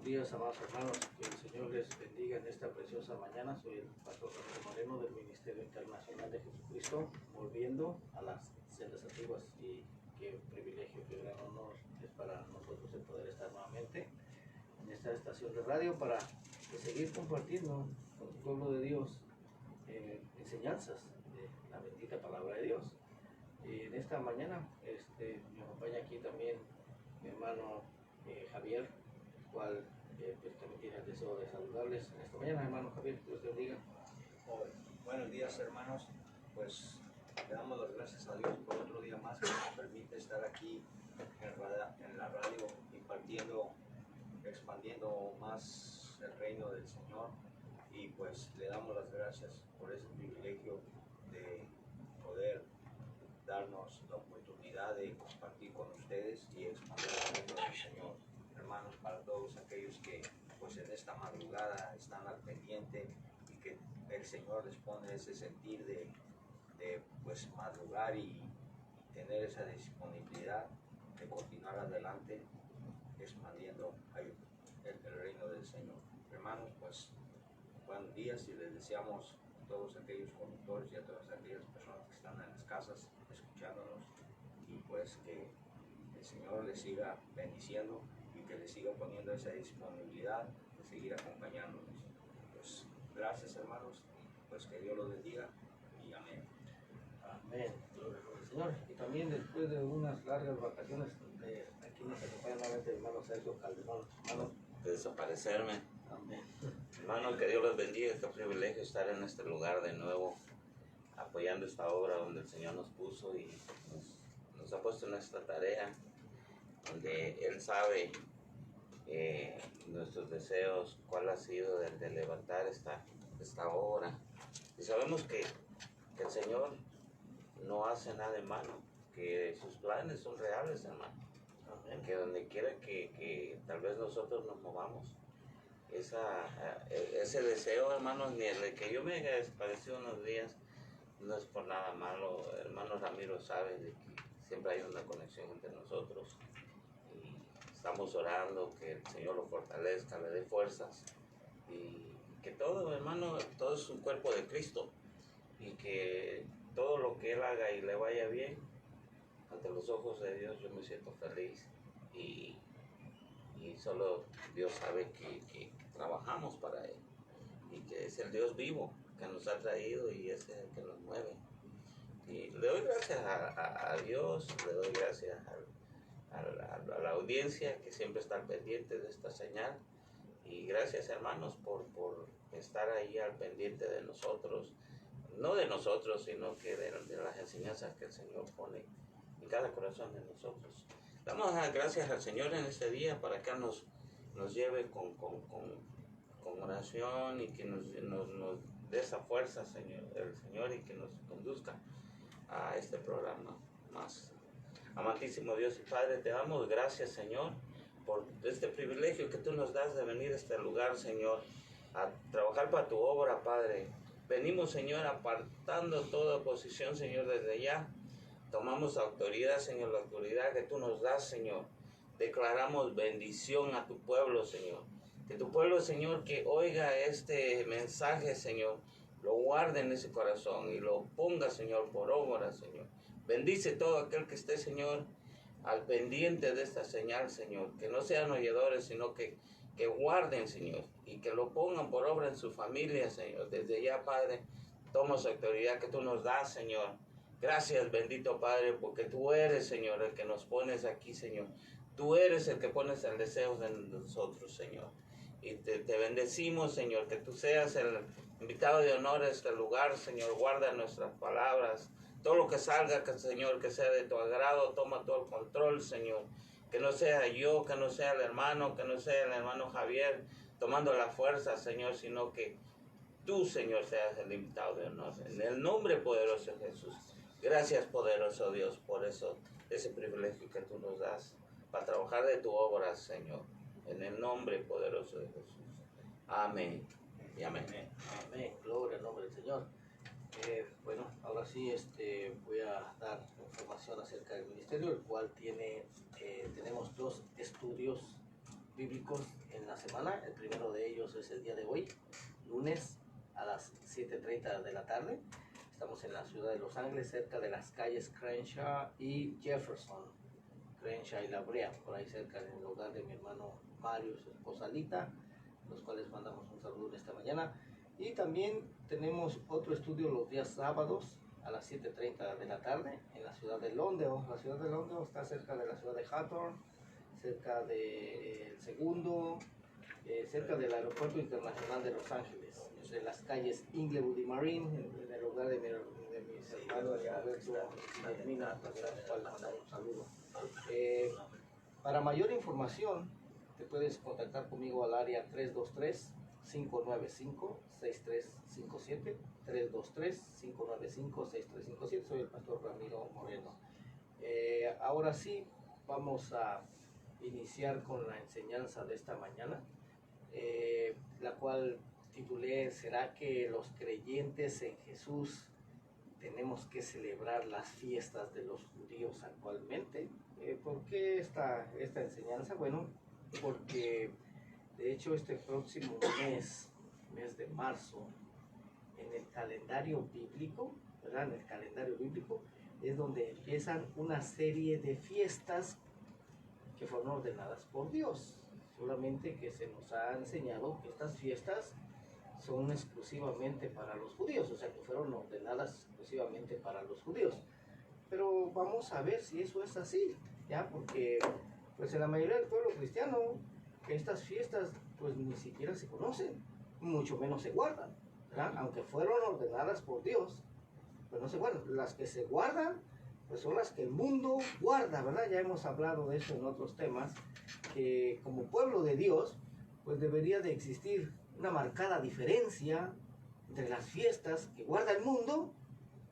días, amados hermanos, que el Señor les bendiga en esta preciosa mañana. Soy el pastor Ramiro Moreno del Ministerio Internacional de Jesucristo, volviendo a las sendas antiguas, y qué privilegio, qué gran honor es para nosotros el poder estar nuevamente en esta estación de radio para seguir compartiendo con el pueblo de Dios enseñanzas de la bendita palabra de Dios. Y en esta mañana me acompaña aquí también mi hermano Javier, el cual pues también tiene el deseo de saludarles en esta mañana. Hermano Javier, que Dios te bendiga. Buenos días, hermanos. Pues le damos las gracias a Dios por otro día más que nos permite estar aquí en la radio, impartiendo, expandiendo más el reino del Señor, y pues le damos las gracias por ese privilegio de poder darnos la oportunidad de compartir con ustedes y expandir el reino del Señor. Hermanos, para todos aquellos que pues en esta madrugada están al pendiente y que el Señor les pone ese sentir de pues madrugar y tener esa disponibilidad de continuar adelante expandiendo el reino del Señor. Hermanos, pues buenos días, y les deseamos a todos aquellos conductores y a todas aquellas personas que están en las casas escuchándonos, y pues que el Señor les siga bendiciendo y que les siga poniendo esa disponibilidad de seguir acompañándonos. Pues gracias, hermanos, y pues que Dios los bendiga y amén. Amén, gloria al Señor. Y también después de unas largas vacaciones, aquí nos acompaña nuevamente el hermano Sergio Calderón. Hermano, Desaparecerme. amén. Hermano, que Dios los bendiga. Qué privilegio estar en este lugar de nuevo, apoyando esta obra donde el Señor nos puso y nos ha puesto en esta tarea, donde Él sabe nuestros deseos, cuál ha sido el de levantar esta obra. Y sabemos que el Señor no hace nada de malo, que sus planes son reales, hermano. Amén. Que donde quiera que tal vez nosotros nos movamos, ese deseo, hermanos, ni el de que yo me haya desaparecido unos días, no es por nada malo. Hermano Ramiro sabe de que siempre hay una conexión entre nosotros, y estamos orando que el Señor lo fortalezca, le dé fuerzas, y que todo, hermano, todo es un cuerpo de Cristo, y que todo lo que Él haga y le vaya bien, ante los ojos de Dios yo me siento feliz, y solo Dios sabe que trabajamos para Él, y que es el Dios vivo que nos ha traído y es el que nos mueve. Y le doy gracias a Dios, le doy gracias a la audiencia que siempre está al pendiente de esta señal, y gracias, hermanos, por estar ahí al pendiente de nosotros, no de nosotros, sino que de las enseñanzas que el Señor pone en cada corazón de nosotros. Damos las gracias al Señor en este día para que nos lleve con oración, y que nos dé esa fuerza, el Señor, y que nos conduzca a este programa más. Amantísimo Dios y Padre, te damos gracias, Señor, por este privilegio que tú nos das de venir a este lugar, Señor, a trabajar para tu obra, Padre. Venimos, Señor, apartando toda oposición, Señor, desde ya. Tomamos autoridad, Señor, la autoridad que tú nos das, Señor. Declaramos bendición a tu pueblo, Señor. Que tu pueblo, Señor, que oiga este mensaje, Señor, lo guarde en ese corazón y lo ponga, Señor, por obra, Señor. Bendice todo aquel que esté, Señor, al pendiente de esta señal, Señor. Que no sean oyedores, sino que guarden, Señor, y que lo pongan por obra en su familia, Señor. Desde ya, Padre, toma esa autoridad que tú nos das, Señor. Gracias, bendito Padre, porque tú eres, Señor, el que nos pones aquí, Señor. Tú eres el que pones el deseo de nosotros, Señor. Y te bendecimos, Señor, que tú seas el invitado de honor a este lugar, Señor. Guarda nuestras palabras. Todo lo que salga, Señor, que sea de tu agrado, toma todo el control, Señor. Que no sea yo, que no sea el hermano, que no sea el hermano Javier tomando la fuerza, Señor, sino que tú, Señor, seas el invitado de honor. En el nombre poderoso de Jesús. Gracias, poderoso Dios, por ese privilegio que tú nos das para trabajar de tu obra, Señor. En el nombre poderoso de Jesús. Amén. Y amén. Amén. Amén. Gloria al nombre del Señor. Bueno, ahora sí voy a dar información acerca del ministerio, el cual tenemos 2 estudios bíblicos en la semana. El primero de ellos es el día de hoy, lunes a las 7:30 de la tarde. Estamos en la ciudad de Los Ángeles, cerca de las calles Crenshaw y Jefferson. Crenshaw y La Brea, por ahí cerca del hogar de mi hermano Mario y su esposa Lita, los cuales mandamos un saludo esta mañana. Y también tenemos otro estudio los días sábados a las 7:30 de la tarde en la ciudad de Lawndale. La ciudad de Lawndale está cerca de la ciudad de Hawthorne, cerca del segundo, cerca del aeropuerto internacional de Los Ángeles, entre las calles Inglewood y Marine, en el hogar de mis hermanos Roberto y Hermina, a los cuales mandamos un saludo. Para mayor información, te puedes contactar conmigo al área 323-595-6357, 323-595-6357. Soy el pastor Ramiro Moreno. Ahora sí, vamos a iniciar con la enseñanza de esta mañana, la cual titulé ¿Será que los creyentes en Jesús tenemos que celebrar las fiestas de los judíos actualmente? ¿Por qué esta enseñanza? Bueno, porque de hecho este próximo mes de marzo, en el calendario bíblico, ¿verdad? En el calendario bíblico es donde empiezan una serie de fiestas que fueron ordenadas por Dios. Solamente que se nos ha enseñado que estas fiestas son exclusivamente para los judíos, o sea que fueron ordenadas exclusivamente para los judíos. Pero vamos a ver si eso es así, ¿ya? Porque pues en la mayoría del pueblo cristiano estas fiestas pues ni siquiera se conocen, mucho menos se guardan, ¿verdad? Aunque fueron ordenadas por Dios, pues no se guardan. Las que se guardan pues son las que el mundo guarda, ¿verdad? Ya hemos hablado de eso en otros temas, que como pueblo de Dios pues debería de existir una marcada diferencia entre las fiestas que guarda el mundo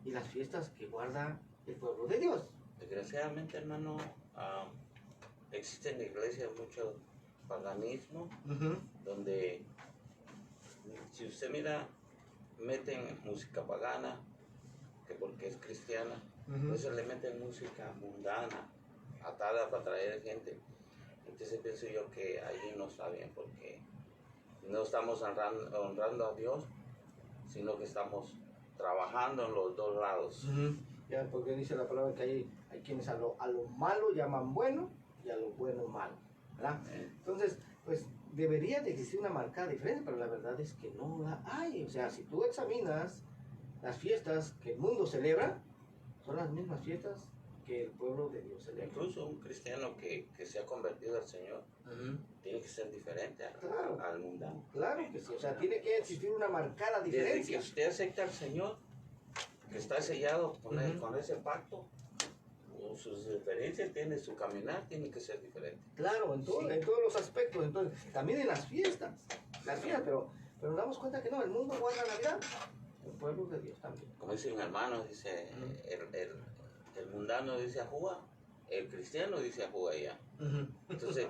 y las fiestas que guarda el pueblo de Dios. Desgraciadamente, hermano, existe en la iglesia mucho paganismo, donde si usted mira, meten música pagana, que porque es cristiana, entonces le meten música mundana, atada para atraer gente. Entonces pienso yo que allí no está bien, porque no estamos honrando a Dios, sino que estamos trabajando en los dos lados. Ya, porque dice la palabra que hay quienes a lo malo llaman bueno y a lo bueno malo, ¿verdad? Entonces, pues debería de existir una marcada diferencia, pero la verdad es que no la hay. O sea, si tú examinas las fiestas que el mundo celebra, son las mismas fiestas que el pueblo de Dios celebra. Incluso un cristiano que se ha convertido al Señor tiene que ser diferente Claro. al mundano. Claro que sí, o sea, tiene que existir una marcada Desde diferencia. que usted acepta al Señor, que está sellado con ese pacto, sus diferencias, su caminar tiene que ser diferente. Claro, en todos los aspectos. Entonces, también en las fiestas, pero nos damos cuenta que no, el mundo guarda Navidad, el pueblo de Dios también. Como dice un hermano, dice, el mundano dice ajúa, el cristiano dice ajúa ya. Entonces,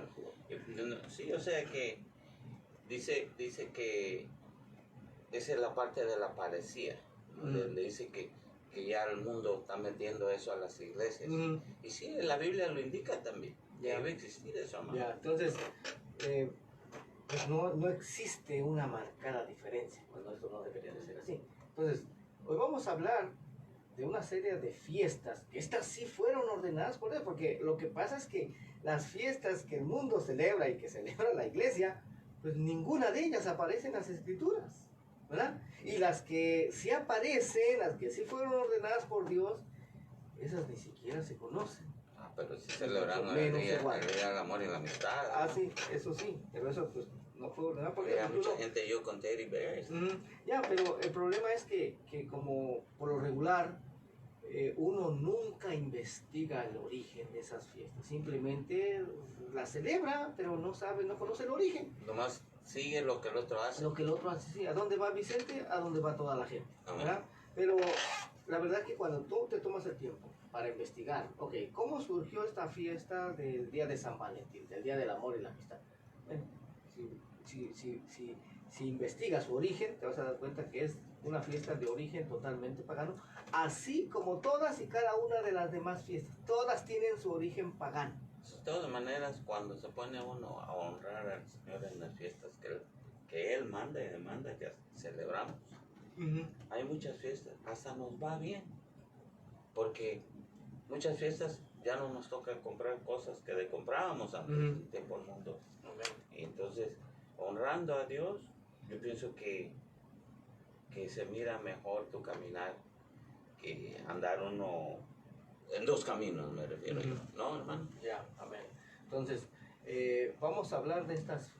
sí, o sea que dice que esa es la parte de la parecía. Le dice que ya el mundo está metiendo eso a las iglesias. Y sí, la Biblia lo indica también. Debe existir eso, ¿no? Entonces, pues no existe una marcada diferencia, cuando esto no debería de ser así. Entonces, hoy vamos a hablar de una serie de fiestas, que estas sí fueron ordenadas por Dios, porque lo que pasa es que las fiestas que el mundo celebra y que celebra la iglesia, pues ninguna de ellas aparece en las escrituras, ¿verdad? Y las que sí aparecen, las que sí fueron ordenadas por Dios, esas ni siquiera se conocen. Pero sí celebrando el día del amor y la amistad. Sí, eso sí, pero eso pues no fue ordenado por Dios. Mucha gente yo con Teddy Bears. Pero el problema es que como por lo regular, uno nunca investiga el origen de esas fiestas. Simplemente las celebra, pero no conoce el origen. Nomás sigue lo que el otro hace. Lo que el otro hace, sí. ¿A dónde va Vicente? A dónde va toda la gente, ¿verdad? Pero la verdad es que cuando tú te tomas el tiempo para investigar, ¿cómo surgió esta fiesta del día de San Valentín, del día del amor y la amistad? Bueno, si investigas su origen, te vas a dar cuenta que es una fiesta de origen totalmente pagano, así como todas y cada una de las demás fiestas. Todas tienen su origen pagano. De todas maneras, cuando se pone uno a honrar al Señor en las fiestas que Él manda y demanda, ya celebramos. Hay muchas fiestas, hasta nos va bien, porque muchas fiestas ya no nos toca comprar cosas que comprábamos antes en tiempo del mundo. Y entonces, honrando a Dios, yo pienso que se mira mejor tu caminar que andar uno en dos caminos, me refiero yo, ¿no, hermano? Ya, amén. Entonces, vamos a hablar de estas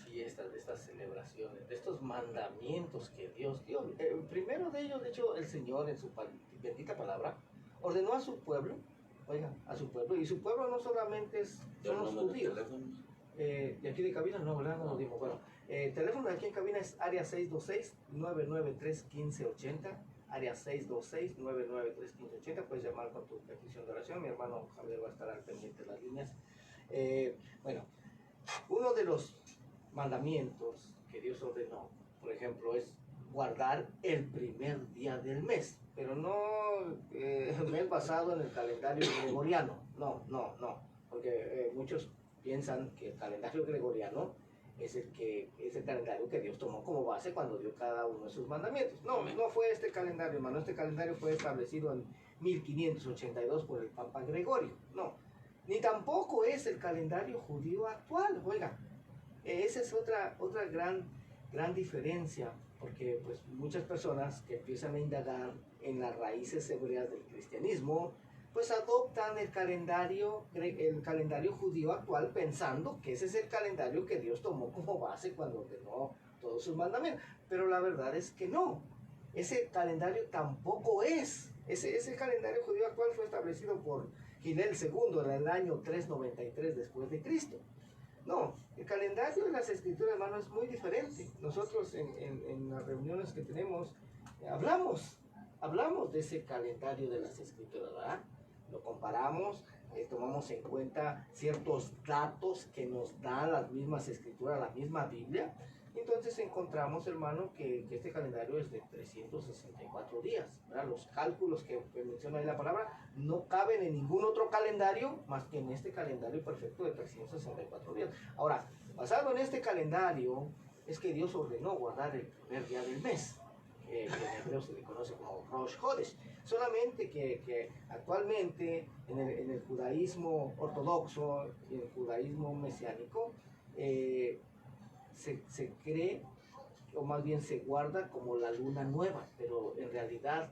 fiestas, de estas celebraciones, de estos mandamientos que Dios dio. Primero de ellos, de hecho, el Señor en su bendita palabra ordenó a su pueblo, oigan, a su pueblo, y su pueblo no solamente son los judíos. De aquí de cabina no, ¿verdad? No lo dimos. Bueno, el teléfono de aquí en cabina es área 626-993-1580. Área 626-993-1580. Puedes llamar con tu petición de oración. Mi hermano Javier va a estar al pendiente de las líneas. Bueno, uno de los mandamientos que Dios ordenó, por ejemplo, es guardar el primer día del mes, pero no el mes basado en el calendario gregoriano. No, porque muchos piensan que el calendario gregoriano es el calendario que Dios tomó como base cuando dio cada uno de sus mandamientos. No fue este calendario, hermano. Este calendario fue establecido en 1582 por el Papa Gregorio. No, ni tampoco es el calendario judío actual. Oiga, esa es otra gran diferencia, porque pues muchas personas que empiezan a indagar en las raíces hebreas del cristianismo, pues adoptan el calendario judío actual pensando que ese es el calendario que Dios tomó como base cuando ordenó todos sus mandamientos. Pero la verdad es que no. Ese calendario tampoco es. Ese calendario judío actual fue establecido por Gilel II en el año 393 después de Cristo. No, el calendario de las Escrituras, hermano, es muy diferente. Nosotros en las reuniones que tenemos hablamos de ese calendario de las Escrituras, ¿verdad? Lo comparamos, tomamos en cuenta ciertos datos que nos dan las mismas Escrituras, la misma Biblia. Entonces encontramos, hermano, que este calendario es de 364 días, ¿verdad? Los cálculos que menciona ahí la palabra no caben en ningún otro calendario más que en este calendario perfecto de 364 días. Ahora, basado en este calendario, es que Dios ordenó guardar el primer día del mes, que en hebreo se le conoce como Rosh Chodesh. Solamente que actualmente en el judaísmo ortodoxo y en el judaísmo mesiánico, se cree, o más bien se guarda como la luna nueva, pero en realidad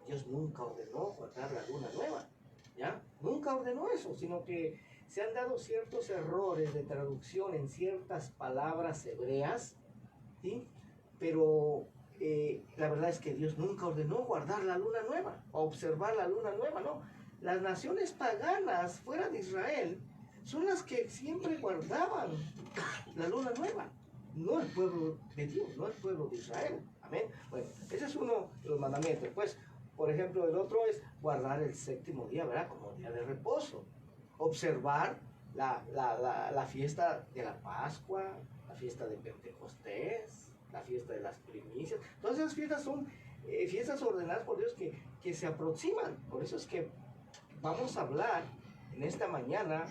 Dios nunca ordenó guardar la luna nueva, ¿ya? Nunca ordenó eso, sino que se han dado ciertos errores de traducción en ciertas palabras hebreas, ¿sí? Pero la verdad es que Dios nunca ordenó guardar la luna nueva, o observar la luna nueva, no. Las naciones paganas fuera de Israel son las que siempre guardaban la luna nueva, no el pueblo de Dios, no el pueblo de Israel. Amén. Bueno, ese es uno de los mandamientos. Pues, por ejemplo, el otro es guardar el séptimo día, ¿verdad? Como día de reposo. Observar la fiesta de la Pascua, la fiesta de Pentecostés, la fiesta de las primicias. Todas esas fiestas son fiestas ordenadas por Dios que se aproximan. Por eso es que vamos a hablar en esta mañana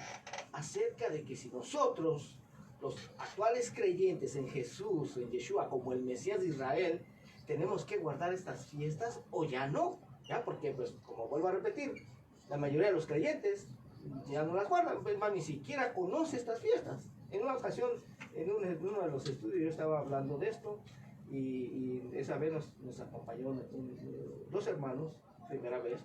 acerca de que si nosotros, los actuales creyentes en Jesús, en Yeshua, como el Mesías de Israel, tenemos que guardar estas fiestas o ya no, ¿ya? Porque, pues, como vuelvo a repetir, la mayoría de los creyentes ya no las guardan, pues, ni siquiera conoce estas fiestas. En una ocasión, en uno de los estudios yo estaba hablando de esto y esa vez nos acompañó dos hermanos, primera vez,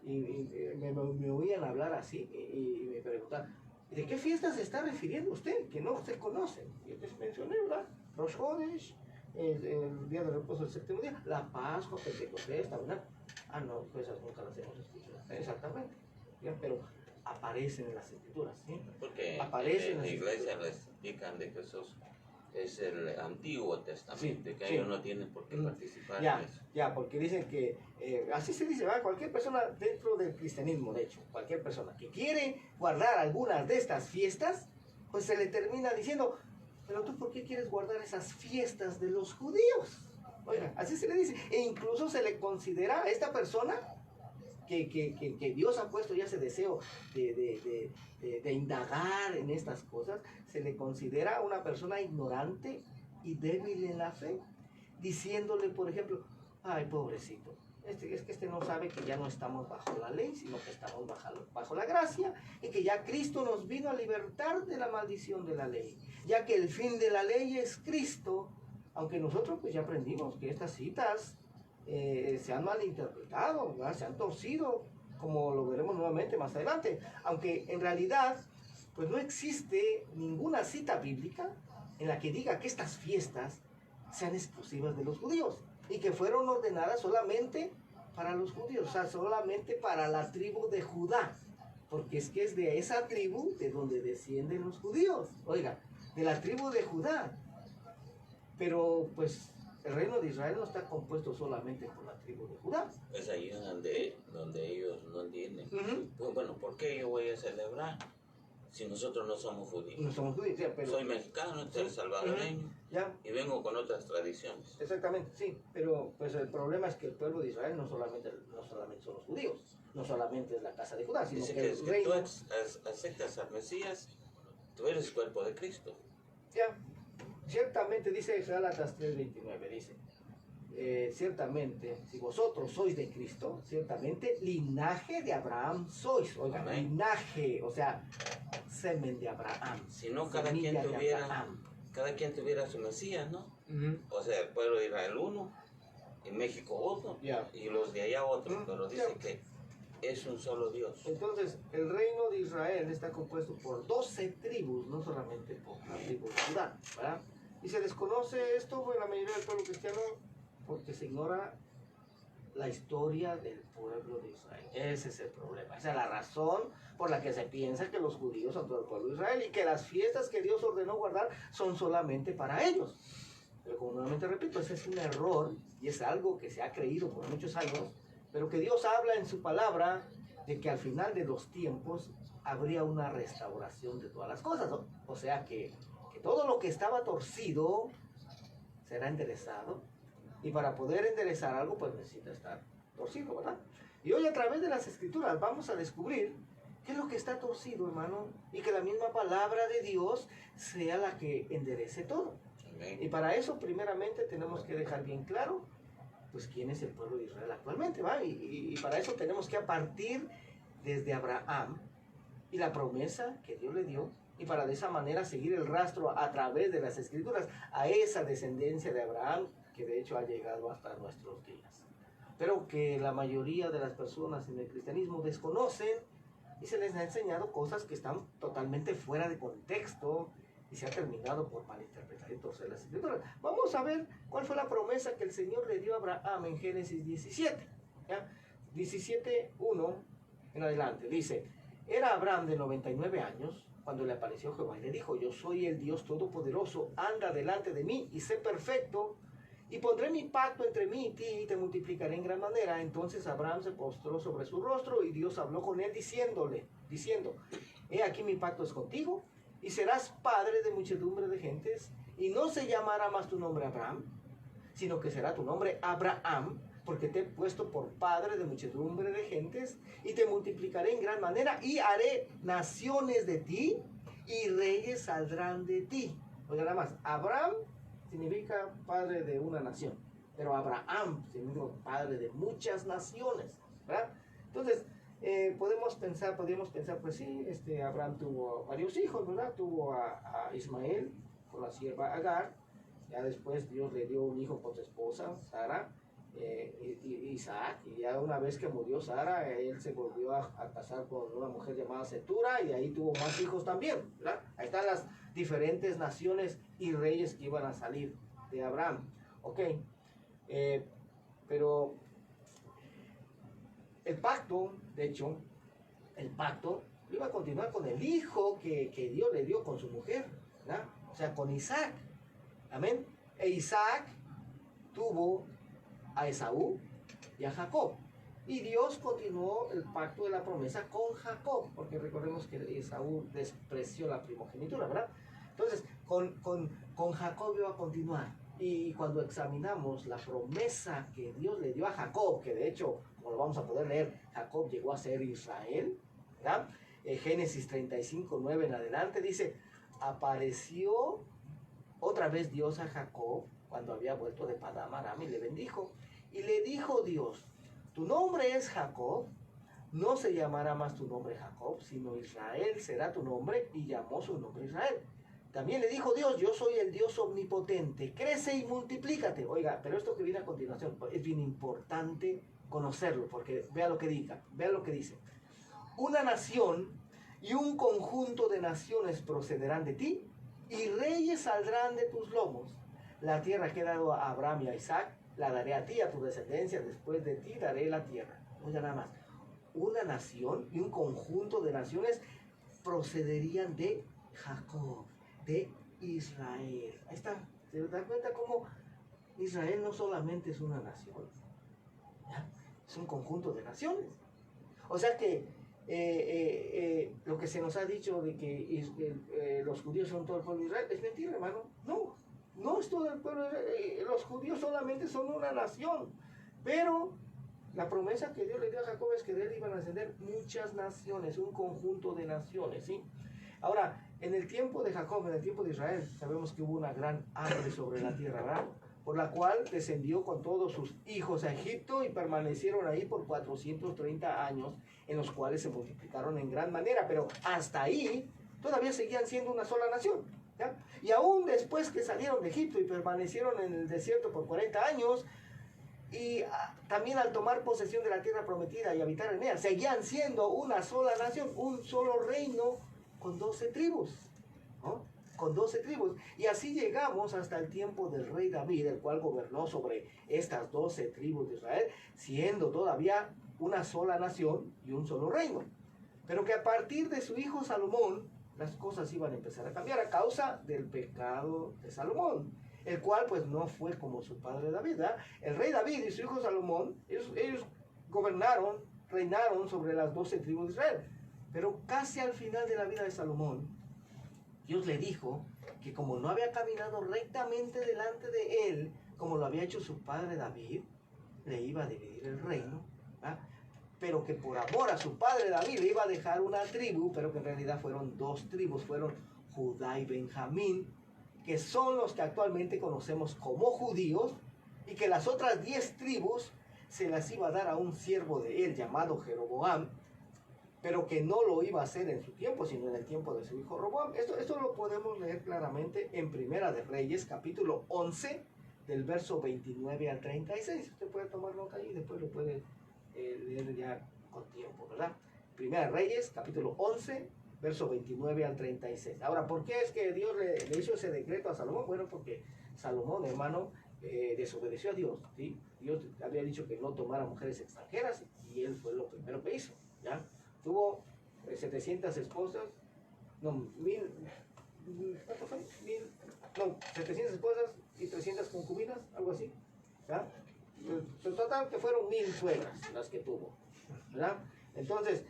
y me oían hablar así y me preguntaban, ¿de qué fiesta se está refiriendo usted? Que no usted conoce. Y entonces mencioné, ¿verdad? Rosh Chodesh, el día de reposo del séptimo día, la Pascua, Pentecostés, ¿verdad? Ah, no, pues esas nunca las hemos escuchado. Exactamente. ¿Ya? Pero aparecen en las escrituras, ¿sí? Porque aparecen en la iglesia les explican de que Jesús es el Antiguo Testamento, que ellos no tienen por qué participar en eso. Ya, porque dicen que, así se dice, ¿verdad? Cualquier persona dentro del cristianismo, de hecho, cualquier persona que quiere guardar algunas de estas fiestas, pues se le termina diciendo, pero tú, ¿por qué quieres guardar esas fiestas de los judíos? Oiga, así se le dice. E incluso se le considera a esta persona que Dios ha puesto ya ese deseo de indagar en estas cosas, se le considera una persona ignorante y débil en la fe, diciéndole, por ejemplo, ay, pobrecito, es que este no sabe que ya no estamos bajo la ley, sino que estamos bajo la gracia, y que ya Cristo nos vino a libertar de la maldición de la ley, ya que el fin de la ley es Cristo, aunque nosotros pues ya aprendimos que estas citas se han malinterpretado, ¿verdad? Se han torcido, como lo veremos nuevamente más adelante, aunque en realidad pues no existe ninguna cita bíblica en la que diga que estas fiestas sean exclusivas de los judíos y que fueron ordenadas solamente para los judíos, o sea, solamente para la tribu de Judá, porque es que es de esa tribu de donde descienden los judíos, oiga, de la tribu de Judá. Pero pues el reino de Israel no está compuesto solamente por la tribu de Judá. Es ahí donde ellos no entienden. Bueno, ¿por qué yo voy a celebrar si nosotros no somos judíos? No somos judíos, ya, pero... Soy mexicano, soy salvadoreño, ya. Y vengo con otras tradiciones. Exactamente, sí, pero pues el problema es que el pueblo de Israel no solamente son los judíos, no solamente es la casa de Judá, sino Dice que que el reino... tú aceptas al Mesías, tú eres cuerpo de Cristo. Ya, ciertamente dice Gálatas 3:29, dice, ciertamente, si vosotros sois de Cristo, ciertamente linaje de Abraham sois, oigan, Amén. linaje, o sea, semen de Abraham. Si no, cada semilla quien de Abraham. tuviera su Mesías, ¿no? O sea, el pueblo de Israel uno, y México otro, Ya. y los de allá otro, pero dice Ya. que es un solo Dios. Entonces, el reino de Israel está compuesto por 12 tribus, no solamente por la tribu de Judá, ¿verdad? Y se desconoce esto por la mayoría del pueblo cristiano porque se ignora la historia del pueblo de Israel. Ese es el problema. Esa es la razón por la que se piensa que los judíos son todo el pueblo de Israel y que las fiestas que Dios ordenó guardar son solamente para ellos. Pero como nuevamente repito, ese es un error y es algo que se ha creído por muchos años, pero que Dios habla en su palabra de que al final de los tiempos habría una restauración de todas las cosas, ¿no? O sea que todo lo que estaba torcido será enderezado, y para poder enderezar algo pues necesita estar torcido, ¿verdad? Y hoy a través de las escrituras vamos a descubrir qué es lo que está torcido, hermano, y que la misma palabra de Dios sea la que enderece todo. Amén. Y para eso primeramente tenemos que dejar bien claro pues quién es el pueblo de Israel actualmente, ¿va? Y para eso tenemos que partir desde Abraham y la promesa que Dios le dio, y para de esa manera seguir el rastro a través de las escrituras a esa descendencia de Abraham que de hecho ha llegado hasta nuestros días, pero que la mayoría de las personas en el cristianismo desconocen y se les ha enseñado cosas que están totalmente fuera de contexto y se ha terminado por malinterpretar y torcer las escrituras. Vamos a ver cuál fue la promesa que el Señor le dio a Abraham en Génesis 17, ¿ya? 17:1 en adelante, dice: era Abraham de 99 años cuando le apareció Jehová y le dijo: yo soy el Dios Todopoderoso, anda delante de mí y sé perfecto, y pondré mi pacto entre mí y ti, y te multiplicaré en gran manera. Entonces Abraham se postró sobre su rostro, y Dios habló con él diciendo: he aquí mi pacto es contigo, y serás padre de muchedumbre de gentes, y no se llamará más tu nombre Abraham, sino que será tu nombre Abraham, porque te he puesto por padre de muchedumbre de gentes, y te multiplicaré en gran manera, y haré naciones de ti, y reyes saldrán de ti. Oiga nada más, Abraham significa padre de una nación, pero Abraham significa padre de muchas naciones, ¿verdad? Entonces, podríamos pensar, pues sí, Abraham tuvo varios hijos, ¿verdad? Tuvo a Ismael con la sierva Agar, ya después Dios le dio un hijo con su esposa, Sara, Isaac, y ya una vez que murió Sara, él se volvió a casar con una mujer llamada Setura, y ahí tuvo más hijos también, ¿verdad? Ahí están las diferentes naciones y reyes que iban a salir de Abraham, ¿ok? Pero el pacto, de hecho, iba a continuar con el hijo que Dios le dio con su mujer, ¿verdad? O sea, con Isaac, amén. E Isaac tuvo a Esaú y a Jacob, y Dios continuó el pacto de la promesa con Jacob, porque recordemos que Esaú despreció la primogenitura, ¿verdad? Entonces, con Jacob iba a continuar, Y cuando examinamos la promesa que Dios le dio a Jacob, que de hecho, como lo vamos a poder leer, Jacob llegó a ser Israel, ¿verdad? Génesis 35:9 en adelante dice, apareció otra vez Dios a Jacob cuando había vuelto de Padán Aram y le bendijo. Y le dijo Dios, tu nombre es Jacob, no se llamará más tu nombre Jacob, sino Israel será tu nombre, y llamó su nombre Israel. También le dijo Dios, yo soy el Dios omnipotente, crece y multiplícate. Oiga, pero esto que viene a continuación es bien importante conocerlo, porque vea lo que dice. Una nación y un conjunto de naciones procederán de ti, y reyes saldrán de tus lomos. La tierra que he dado a Abraham y a Isaac, la daré a ti y a tu descendencia, después de ti daré la tierra. Oiga nada más, una nación y un conjunto de naciones procederían de Jacob, de Israel. Ahí está, se da cuenta cómo Israel no solamente es una nación, ¿ya? Es un conjunto de naciones. O sea que lo que se nos ha dicho de que los judíos son todo el pueblo de Israel es mentira, hermano. No es todo el pueblo de Israel. Los judíos solamente son una nación, pero la promesa que Dios le dio a Jacob es que de él iban a ascender muchas naciones, un conjunto de naciones, ¿sí? Ahora, en el tiempo de Jacob, en el tiempo de Israel, sabemos que hubo una gran hambre sobre la tierra, ¿verdad? Por la cual descendió con todos sus hijos a Egipto y permanecieron ahí por 430 años, en los cuales se multiplicaron en gran manera, pero hasta ahí todavía seguían siendo una sola nación, ¿ya? Y aún después que salieron de Egipto y permanecieron en el desierto por 40 años, y también al tomar posesión de la tierra prometida y habitar en ella, seguían siendo una sola nación, un solo reino con 12 tribus, ¿no? Con 12 tribus. Y así llegamos hasta el tiempo del rey David, el cual gobernó sobre estas 12 tribus de Israel, siendo todavía una sola nación y un solo reino. Pero que a partir de su hijo Salomón, las cosas iban a empezar a cambiar a causa del pecado de Salomón, el cual pues no fue como su padre David, ¿verdad? El rey David y su hijo Salomón, ellos reinaron sobre las 12 tribus de Israel. Pero casi al final de la vida de Salomón, Dios le dijo que como no había caminado rectamente delante de él, como lo había hecho su padre David, le iba a dividir el reino, ¿verdad? Pero que por amor a su padre David le iba a dejar una tribu, pero que en realidad fueron 2 tribus, fueron Judá y Benjamín, que son los que actualmente conocemos como judíos, y que las otras 10 tribus se las iba a dar a un siervo de él llamado Jeroboam, pero que no lo iba a hacer en su tiempo, sino en el tiempo de su hijo Roboam. Esto lo podemos leer claramente en Primera de Reyes, capítulo 11, del verso 29 al 36. Usted puede tomar nota ahí y después lo puede leer ya con tiempo, ¿verdad? Primera de Reyes, capítulo 11, verso 29 al 36. Ahora, ¿por qué es que Dios le hizo ese decreto a Salomón? Bueno, porque Salomón, hermano, desobedeció a Dios, ¿sí? Dios había dicho que no tomara mujeres extranjeras y él fue lo primero que hizo, ¿ya? Tuvo 700 esposas, no, 700 esposas y 300 concubinas, algo así, ¿ya? En total que fueron 1000 suegras las que tuvo, ¿verdad? Entonces,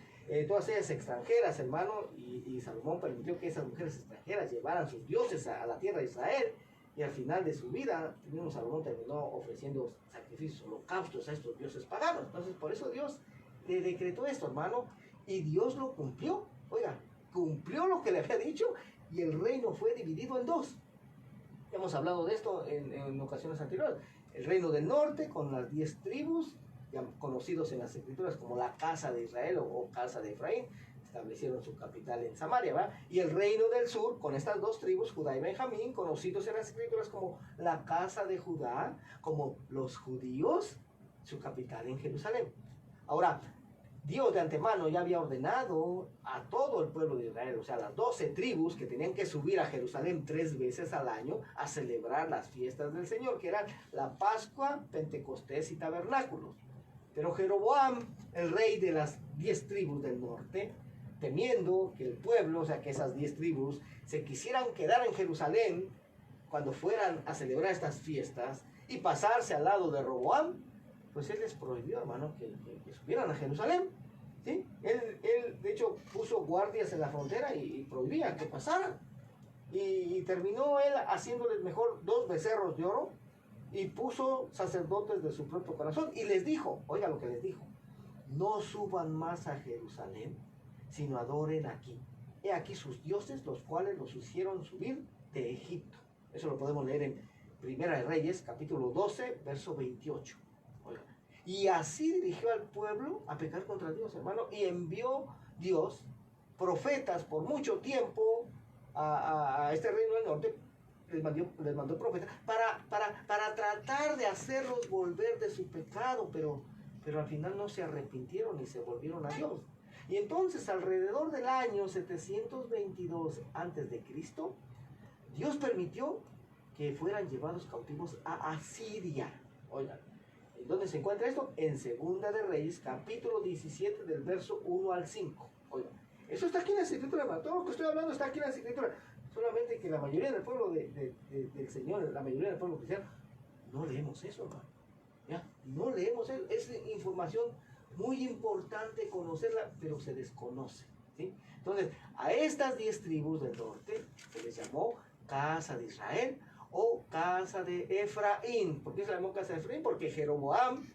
todas ellas extranjeras, hermano, y Salomón permitió que esas mujeres extranjeras llevaran sus dioses a la tierra de Israel, y al final de su vida, Salomón terminó ofreciendo sacrificios, holocaustos a estos dioses paganos. Entonces, por eso Dios le decretó esto, hermano, y Dios lo cumplió. Oiga, cumplió lo que le había dicho, y el reino fue dividido en 2. Hemos hablado de esto en ocasiones anteriores. El reino del norte con las 10 tribus, ya conocidos en las escrituras como la casa de Israel o casa de Efraín, establecieron su capital en Samaria, ¿va? Y el reino del sur con estas 2 tribus, Judá y Benjamín, conocidos en las escrituras como la casa de Judá, como los judíos, su capital en Jerusalén. Ahora, Dios de antemano ya había ordenado a todo el pueblo de Israel, o sea, las 12 tribus que tenían que subir a Jerusalén 3 veces al año a celebrar las fiestas del Señor, que eran la Pascua, Pentecostés y Tabernáculos. Pero Jeroboam, el rey de las 10 tribus del norte, temiendo que el pueblo, o sea, que esas 10 tribus, se quisieran quedar en Jerusalén cuando fueran a celebrar estas fiestas y pasarse al lado de Roboam, pues él les prohibió, hermano, que subieran a Jerusalén, ¿sí? Él, de hecho, puso guardias en la frontera y prohibía que pasaran. Y terminó él haciéndoles mejor 2 becerros de oro y puso sacerdotes de su propio corazón y les dijo, oiga lo que les dijo, no suban más a Jerusalén, sino adoren aquí. He aquí sus dioses, los cuales los hicieron subir de Egipto. Eso lo podemos leer en Primera de Reyes, capítulo 12, verso 28. Oiga. Y así dirigió al pueblo a pecar contra Dios, hermano, y envió Dios profetas por mucho tiempo a este reino del norte. Les mandó profetas para tratar de hacerlos volver de su pecado, pero al final no se arrepintieron y se volvieron a Dios. Y entonces, alrededor del año 722 antes de Cristo, Dios permitió que fueran llevados cautivos a Asiria. Oigan, ¿en dónde se encuentra esto? En Segunda de Reyes, capítulo 17, del verso 1 al 5. Oigan, eso está aquí en la Escritura, hermano. Todo lo que estoy hablando está aquí en la Escritura. Solamente que la mayoría del pueblo del Señor, la mayoría del pueblo cristiano, no leemos eso, hermano. ¿Ya? No leemos eso. Es información muy importante conocerla, pero se desconoce, ¿sí? Entonces, a estas 10 tribus del norte se les llamó Casa de Israel o Casa de Efraín. ¿Por qué se llamó Casa de Efraín? Porque Jeroboam,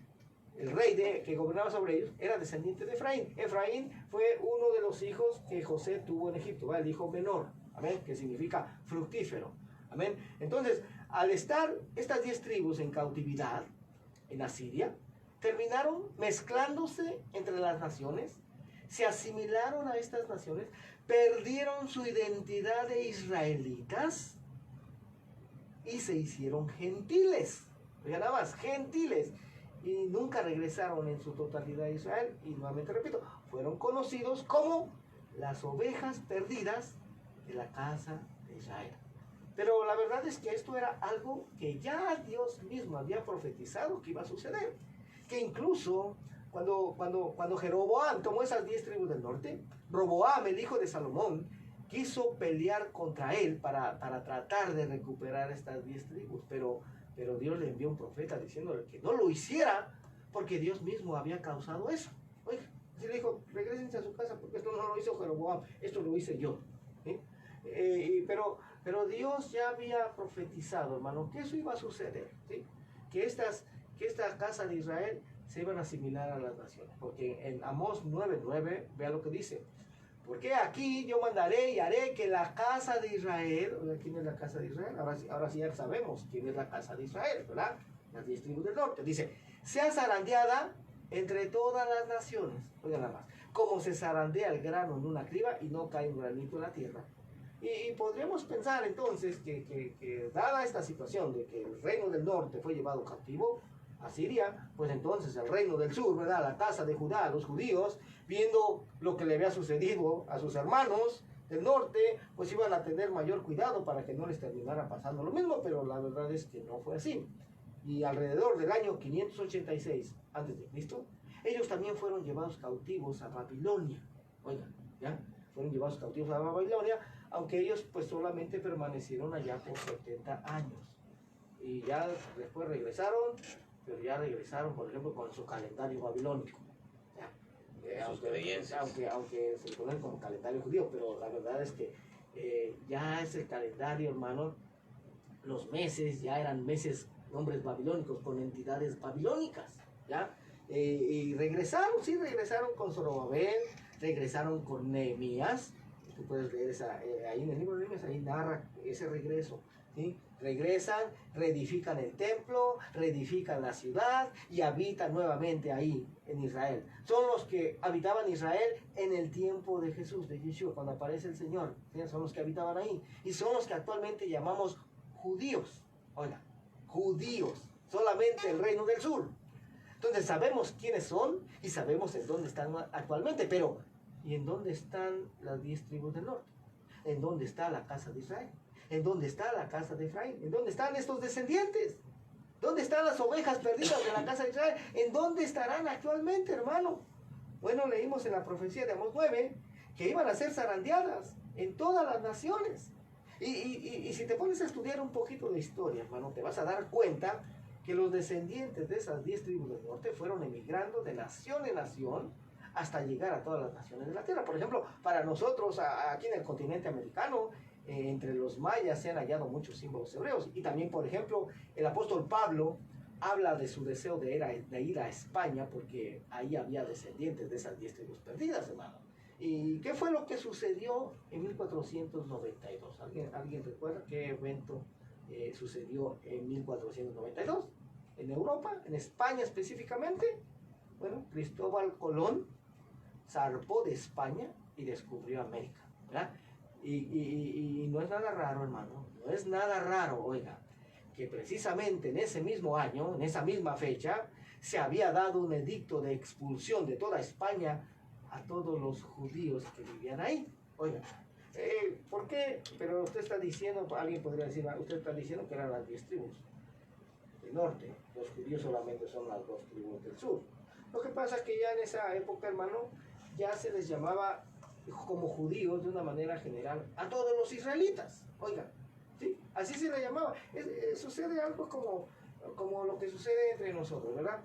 el rey que gobernaba sobre ellos, era descendiente de Efraín. Efraín fue uno de los hijos que José tuvo en Egipto, ¿vale? El hijo menor, amén, que significa fructífero, amén. Entonces, al estar estas 10 tribus en cautividad en Asiria, terminaron mezclándose entre las naciones, se asimilaron a estas naciones, perdieron su identidad de israelitas y se hicieron gentiles. Oigan nada más, gentiles. Y nunca regresaron en su totalidad a Israel. Y nuevamente repito, fueron conocidos como las ovejas perdidas de la casa de Israel. Pero la verdad es que esto era algo que ya Dios mismo había profetizado que iba a suceder. Que incluso cuando Jeroboam tomó esas 10 tribus del norte, Roboam, el hijo de Salomón, quiso pelear contra él para tratar de recuperar estas 10 tribus. Pero Dios le envió un profeta diciéndole que no lo hiciera porque Dios mismo había causado eso. Oiga, así le dijo, regrésense a su casa porque esto no lo hizo Jeroboam, esto lo hice yo. ¿Sí? Pero Dios ya había profetizado, hermano, que eso iba a suceder, ¿sí? Que esta casa de Israel se iban a asimilar a las naciones. Porque en Amós 9:9, vea lo que dice. Porque aquí yo mandaré y haré que la casa de Israel, ¿quién es la casa de Israel? Ahora sí ya sabemos quién es la casa de Israel, ¿verdad? Las 10 tribus del norte. Dice, sea zarandeada entre todas las naciones. Oigan nada más. Como se zarandea el grano en una criba y no cae un granito en la tierra. Y podríamos pensar entonces que dada esta situación de que el reino del norte fue llevado cautivo a Siria, pues entonces el reino del sur, ¿verdad? La casa de Judá, los judíos, viendo lo que le había sucedido a sus hermanos del norte, pues iban a tener mayor cuidado para que no les terminara pasando lo mismo, pero la verdad es que no fue así. Y alrededor del año 586 a.C., ellos también fueron llevados cautivos a Babilonia. Oigan, ¿ya? Fueron llevados cautivos a Babilonia, aunque ellos pues solamente permanecieron allá por 70 años. Y ya después regresaron, pero ya regresaron, por ejemplo, con su calendario babilónico. Aunque se le ponen como calendario judío, pero la verdad es que ya ese calendario, hermano, los meses ya eran meses, nombres babilónicos, con entidades babilónicas, ¿ya? Y regresaron con Zorobabel, regresaron con Nehemías. Tú puedes leer ahí en el libro de Nehemías, ahí narra ese regreso, ¿sí? Regresan, reedifican el templo, reedifican la ciudad y habitan nuevamente ahí en Israel. Son los que habitaban Israel en el tiempo de Jesús, de Yeshua, cuando aparece el Señor, ¿sí? Son los que habitaban ahí y son los que actualmente llamamos judíos. Oiga, judíos, solamente el reino del sur. Entonces sabemos quiénes son y sabemos en dónde están actualmente, pero ¿y en dónde están las 10 tribus del norte? ¿En dónde está la casa de Israel? ¿En dónde está la casa de Efraín? ¿En dónde están estos descendientes? ¿Dónde están las ovejas perdidas de la casa de Israel? ¿En dónde estarán actualmente, hermano? Bueno, leímos en la profecía de Amós 9 que iban a ser zarandeadas en todas las naciones. Y si te pones a estudiar un poquito de historia, hermano, te vas a dar cuenta que los descendientes de esas 10 tribus del norte fueron emigrando de nación en nación hasta llegar a todas las naciones de la tierra. Por ejemplo, para nosotros aquí en el continente americano, entre los mayas se han hallado muchos símbolos hebreos. Y también, por ejemplo, el apóstol Pablo habla de su deseo de ir a España, porque ahí había descendientes de esas 10 tribus perdidas, hermano. ¿Y qué fue lo que sucedió en 1492? ¿Alguien recuerda qué evento sucedió en 1492? En Europa, en España específicamente. Bueno, Cristóbal Colón zarpó de España y descubrió América, ¿verdad? Y no es nada raro, hermano, no es nada raro, oiga, que precisamente en ese mismo año, en esa misma fecha, se había dado un edicto de expulsión de toda España a todos los judíos que vivían ahí. Oiga, ¿por qué? Pero usted está diciendo, alguien podría decir, usted está diciendo que eran las 10 tribus del norte, los judíos solamente son las 2 tribus del sur. Lo que pasa es que ya en esa época, hermano, ya se les llamaba como judíos de una manera general a todos los israelitas. Oiga, ¿sí? Así se le llamaba. Sucede algo como lo que sucede entre nosotros, ¿verdad?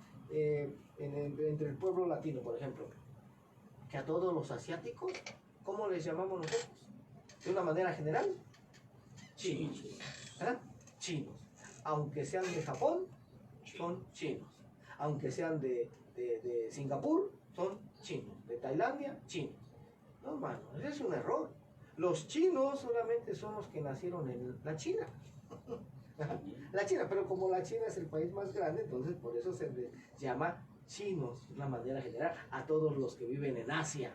Entre el pueblo latino, por ejemplo, que a todos los asiáticos, ¿cómo les llamamos nosotros? De una manera general, chinos. ¿Verdad? Chinos. Aunque sean de Japón, son chinos. Aunque sean de Singapur, son chinos. De Tailandia, chinos. No, hermano, ese es un error. Los chinos solamente son los que nacieron en la China. La China, pero como la China es el país más grande, entonces por eso se les llama chinos, de una manera general, a todos los que viven en Asia.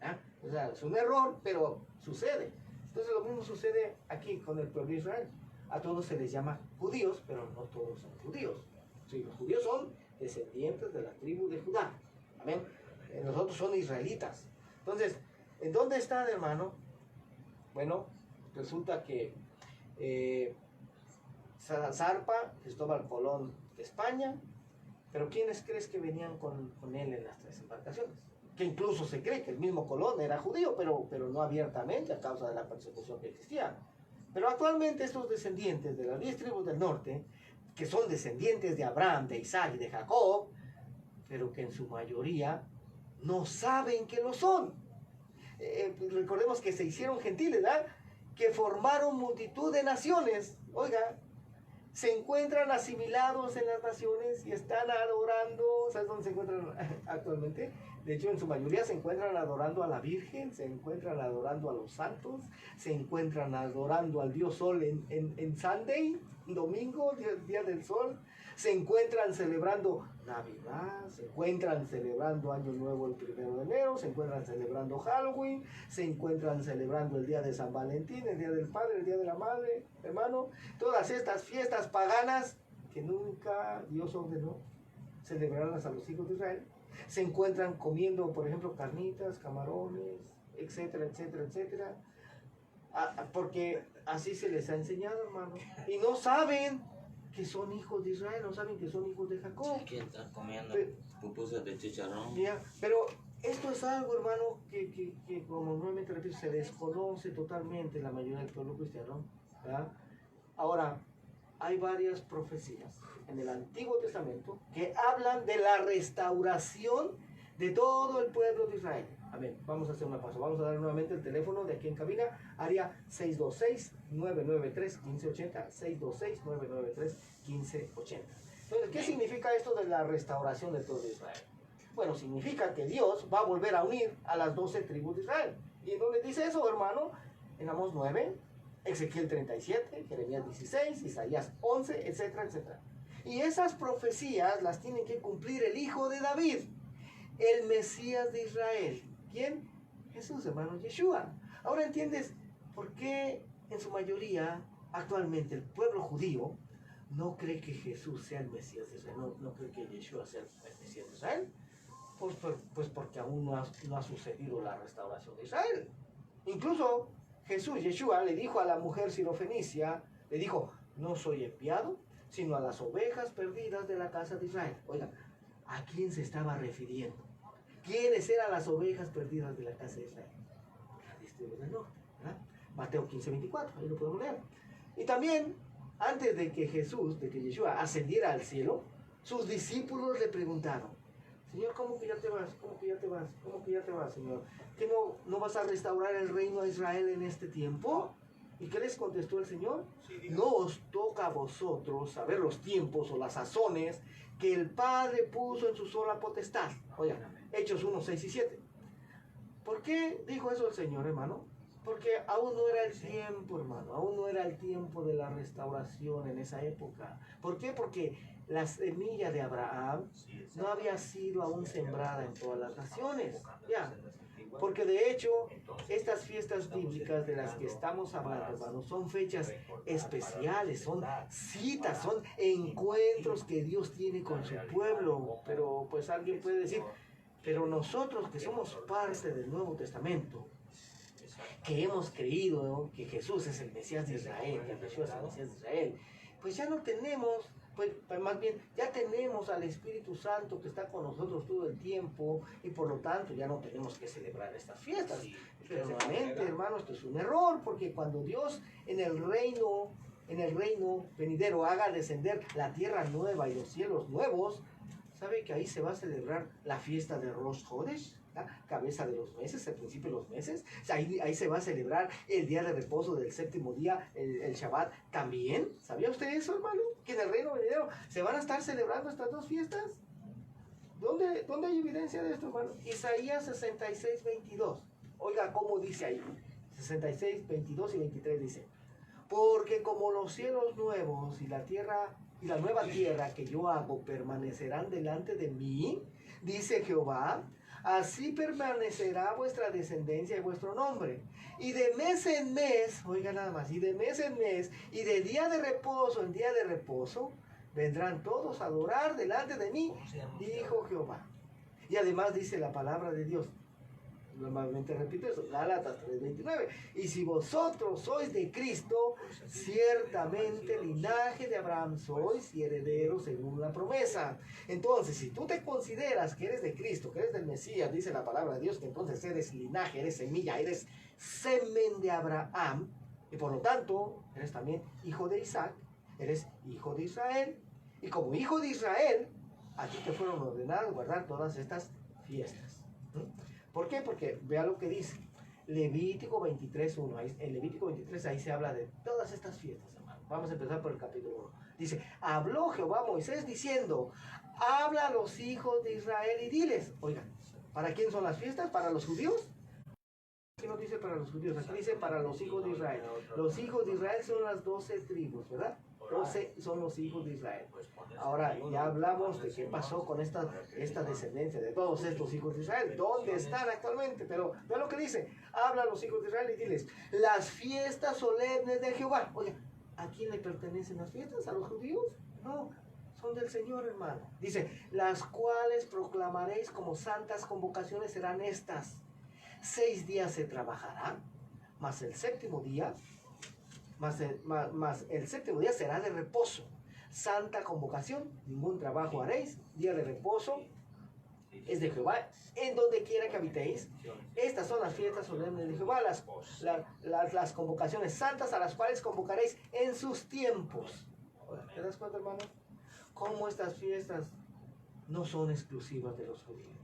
¿Ah? O sea, es un error, pero sucede. Entonces lo mismo sucede aquí con el pueblo de Israel. A todos se les llama judíos, pero no todos son judíos. Sí, los judíos son descendientes de la tribu de Judá. Amén. Nosotros son israelitas. Entonces, ¿en dónde está, hermano? Bueno, resulta que zarpa Cristóbal Colón de España, pero ¿quiénes crees que venían con él en las 3 embarcaciones? Que incluso se cree que el mismo Colón era judío, pero no abiertamente a causa de la persecución que existía. Pero actualmente estos descendientes de las 10 tribus del norte, que son descendientes de Abraham, de Isaac y de Jacob, pero que en su mayoría no saben que lo son. Recordemos que se hicieron gentiles, ¿verdad? Que formaron multitud de naciones. Oiga, se encuentran asimilados en las naciones y están adorando. ¿Sabes dónde se encuentran actualmente? De hecho, en su mayoría se encuentran adorando a la Virgen, se encuentran adorando a los santos, se encuentran adorando al Dios Sol en Sunday, domingo, día del sol. Se encuentran celebrando Navidad, se encuentran celebrando Año Nuevo el 1 de enero, se encuentran celebrando Halloween, se encuentran celebrando el Día de San Valentín, el Día del Padre, el Día de la Madre, hermano. Todas estas fiestas paganas que nunca Dios ordenó celebrarlas a los hijos de Israel. Se encuentran comiendo, por ejemplo, carnitas, camarones, etcétera, etcétera, etcétera. Porque así se les ha enseñado, hermano. Y no saben que son hijos de Israel, no saben que son hijos de Jacob. Que están comiendo pupusas de chicharrón. Pero esto es algo, hermano, que como nuevamente repito, se desconoce totalmente en la mayoría del pueblo cristiano, ¿verdad? Ahora, hay varias profecías en el Antiguo Testamento que hablan de la restauración de todo el pueblo de Israel. Amén. Vamos a hacer una pausa. Vamos a dar nuevamente el teléfono de aquí en cabina, área 626-993-1580, 626-993-1580. Entonces, ¿qué significa esto de la restauración de todo Israel? Bueno, significa que Dios va a volver a unir a las 12 tribus de Israel. ¿Y en dónde dice eso, hermano? En Amós 9, Ezequiel 37, Jeremías 16, Isaías 11, etcétera, etcétera. Y esas profecías las tiene que cumplir el hijo de David, el Mesías de Israel. ¿Quién? Jesús, hermano, Yeshua. Ahora entiendes por qué en su mayoría actualmente el pueblo judío no cree que Jesús sea el Mesías de Israel, no cree que Yeshua sea el Mesías de Israel. Pues porque aún no ha sucedido la restauración de Israel. Incluso Jesús, Yeshua, le dijo a la mujer sirofenicia, le dijo, no soy enviado, sino a las ovejas perdidas de la casa de Israel. Oigan, ¿a quién se estaba refiriendo? ¿Quiénes eran las ovejas perdidas de la casa de Israel? Las 10 tribus del norte, ¿verdad? Mateo 15:24, ahí lo podemos leer. Y también, antes de que Yeshua ascendiera al cielo, sus discípulos le preguntaron, Señor, ¿cómo que ya te vas? ¿Cómo que ya te vas? ¿Cómo que ya te vas, Señor? ¿Que no vas a restaurar el reino a Israel en este tiempo? ¿Y qué les contestó el Señor? Sí, diga. No os toca a vosotros saber los tiempos o las sazones que el Padre puso en su sola potestad. Oigan, Hechos 1, 6 y 7. ¿Por qué dijo eso el Señor, hermano? Porque aún no era el tiempo, hermano. Aún no era el tiempo de la restauración en esa época. ¿Por qué? Porque la semilla de Abraham no había sido aún sembrada en todas las naciones. Ya. Porque de hecho, estas fiestas bíblicas de las que estamos hablando, hermanos, son fechas especiales, son citas, son encuentros que Dios tiene con su pueblo. Pero pues alguien puede decir, pero nosotros que somos parte del Nuevo Testamento, que hemos creído, ¿no?, que Jesús es el Mesías de Israel, que Jesús es el Mesías de Israel, pues ya no tenemos, pues más bien, ya tenemos al Espíritu Santo que está con nosotros todo el tiempo y por lo tanto ya no tenemos que celebrar estas fiestas. Pero nuevamente, hermanos, esto es un error, porque cuando Dios en el reino venidero haga descender la tierra nueva y los cielos nuevos, ¿sabe que ahí se va a celebrar la fiesta de Rosh Hodesh? ¿La cabeza de los meses, el principio de los meses? O sea, ahí se va a celebrar el día de reposo del séptimo día, el Shabbat también. ¿Sabía usted eso, hermano? Que en el reino venidero se van a estar celebrando estas dos fiestas. ¿Dónde hay evidencia de esto, hermano? Isaías 66, 22. Oiga cómo dice ahí. 66, 22 y 23 dice: porque como los cielos nuevos y la tierra y la nueva tierra que yo hago permanecerán delante de mí, dice Jehová, así permanecerá vuestra descendencia y vuestro nombre. Y de mes en mes, oiga nada más, y de mes en mes, y de día de reposo en día de reposo, vendrán todos a adorar delante de mí, dijo Jehová. Y además dice la palabra de Dios, normalmente repito eso, Gálatas 3:29, y si vosotros sois de Cristo, ciertamente linaje de Abraham sois y herederos según la promesa. Entonces, si tú te consideras que eres de Cristo, que eres del Mesías, dice la palabra de Dios, que entonces eres linaje, eres semilla, eres semen de Abraham, y por lo tanto, eres también hijo de Isaac, eres hijo de Israel, y como hijo de Israel, a ti te fueron ordenadas guardar todas estas fiestas. ¿Por qué? Porque vea lo que dice Levítico 23:1. En Levítico 23 ahí se habla de todas estas fiestas, hermano. Vamos a empezar por el capítulo 1. Dice: habló Jehová a Moisés diciendo, habla a los hijos de Israel y diles. Oigan, ¿para quién son las fiestas? ¿Para los judíos? Aquí no dice para los judíos, aquí dice para los hijos de Israel. Los hijos de Israel son las 12 tribus, ¿verdad? 12 son los hijos de Israel. Ahora, ya hablamos de qué pasó con esta descendencia de todos estos hijos de Israel. ¿Dónde están actualmente? Pero vean lo que dice. Habla a los hijos de Israel y diles, las fiestas solemnes de Jehová. Oye, ¿a quién le pertenecen las fiestas? ¿A los judíos? No, son del Señor, hermano. Dice, las cuales proclamaréis como santas convocaciones serán estas. 6 días se trabajará, mas el séptimo día será de reposo. Santa convocación, ningún trabajo haréis. Día de reposo es de Jehová, en donde quiera que habitéis. Estas son las fiestas solemnes de Jehová, las convocaciones santas a las cuales convocaréis en sus tiempos. ¿Te das cuenta, hermano? Cómo estas fiestas no son exclusivas de los judíos,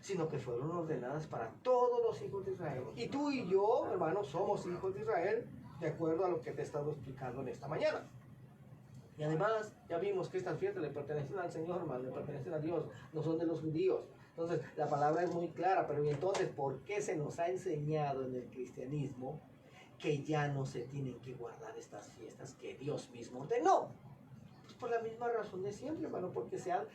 sino que fueron ordenadas para todos los hijos de Israel. Y tú y yo, hermano, somos hijos de Israel, de acuerdo a lo que te he estado explicando en esta mañana. Y además, ya vimos que estas fiestas le pertenecen al Señor, hermano, le pertenecen a Dios, no son de los judíos. Entonces, la palabra es muy clara, pero ¿y entonces por qué se nos ha enseñado en el cristianismo que ya no se tienen que guardar estas fiestas que Dios mismo ordenó? Pues por la misma razón de siempre, hermano, porque se han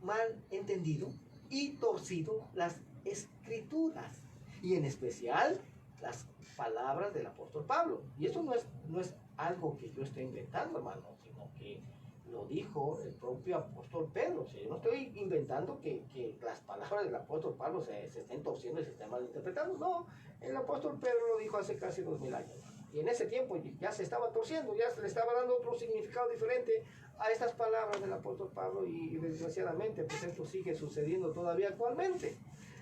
mal entendido y torcido las escrituras, y en especial las palabras del apóstol Pablo. Y eso no es algo que yo esté inventando, hermano, sino que lo dijo el propio apóstol Pedro. O sea, yo no estoy inventando que las palabras del apóstol Pablo se estén torciendo y se estén malinterpretando. No, el apóstol Pedro lo dijo hace casi 2000 años. Y en ese tiempo ya se estaba torciendo, ya se le estaba dando otro significado diferente a estas palabras del apóstol Pablo, y desgraciadamente pues esto sigue sucediendo todavía actualmente.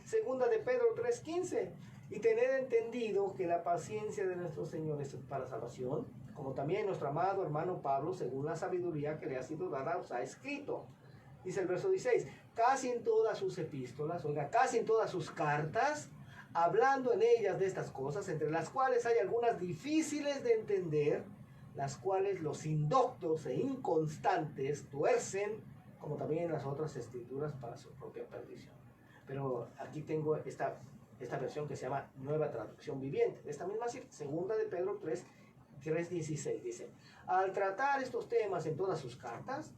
Segunda de Pedro 3:15, y tener entendido que la paciencia de nuestro Señor es para salvación, como también nuestro amado hermano Pablo, según la sabiduría que le ha sido dada, os ha escrito. Dice el verso 16, casi en todas sus epístolas, oiga, casi en todas sus cartas, hablando en ellas de estas cosas, entre las cuales hay algunas difíciles de entender, las cuales los indoctos e inconstantes tuercen, como también en las otras escrituras, para su propia perdición. Pero aquí tengo esta versión que se llama Nueva Traducción Viviente. Esta misma cita, segunda de Pedro 3:16, dice: al tratar estos temas en todas sus cartas,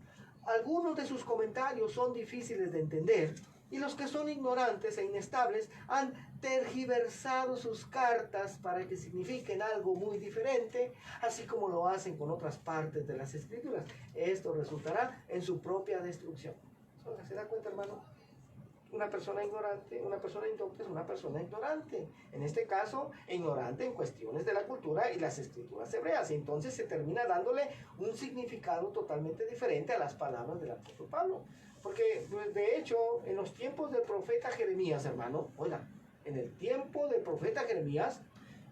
algunos de sus comentarios son difíciles de entender, y los que son ignorantes e inestables han tergiversado sus cartas para que signifiquen algo muy diferente, así como lo hacen con otras partes de las escrituras. Esto resultará en su propia destrucción. ¿Se da cuenta, hermano? Una persona ignorante, una persona indocta es una persona ignorante. En este caso, ignorante en cuestiones de la cultura y las escrituras hebreas. Y entonces se termina dándole un significado totalmente diferente a las palabras del apóstol Pablo. Porque, pues, de hecho, en los tiempos del profeta Jeremías, hermano, oiga, en el tiempo del profeta Jeremías,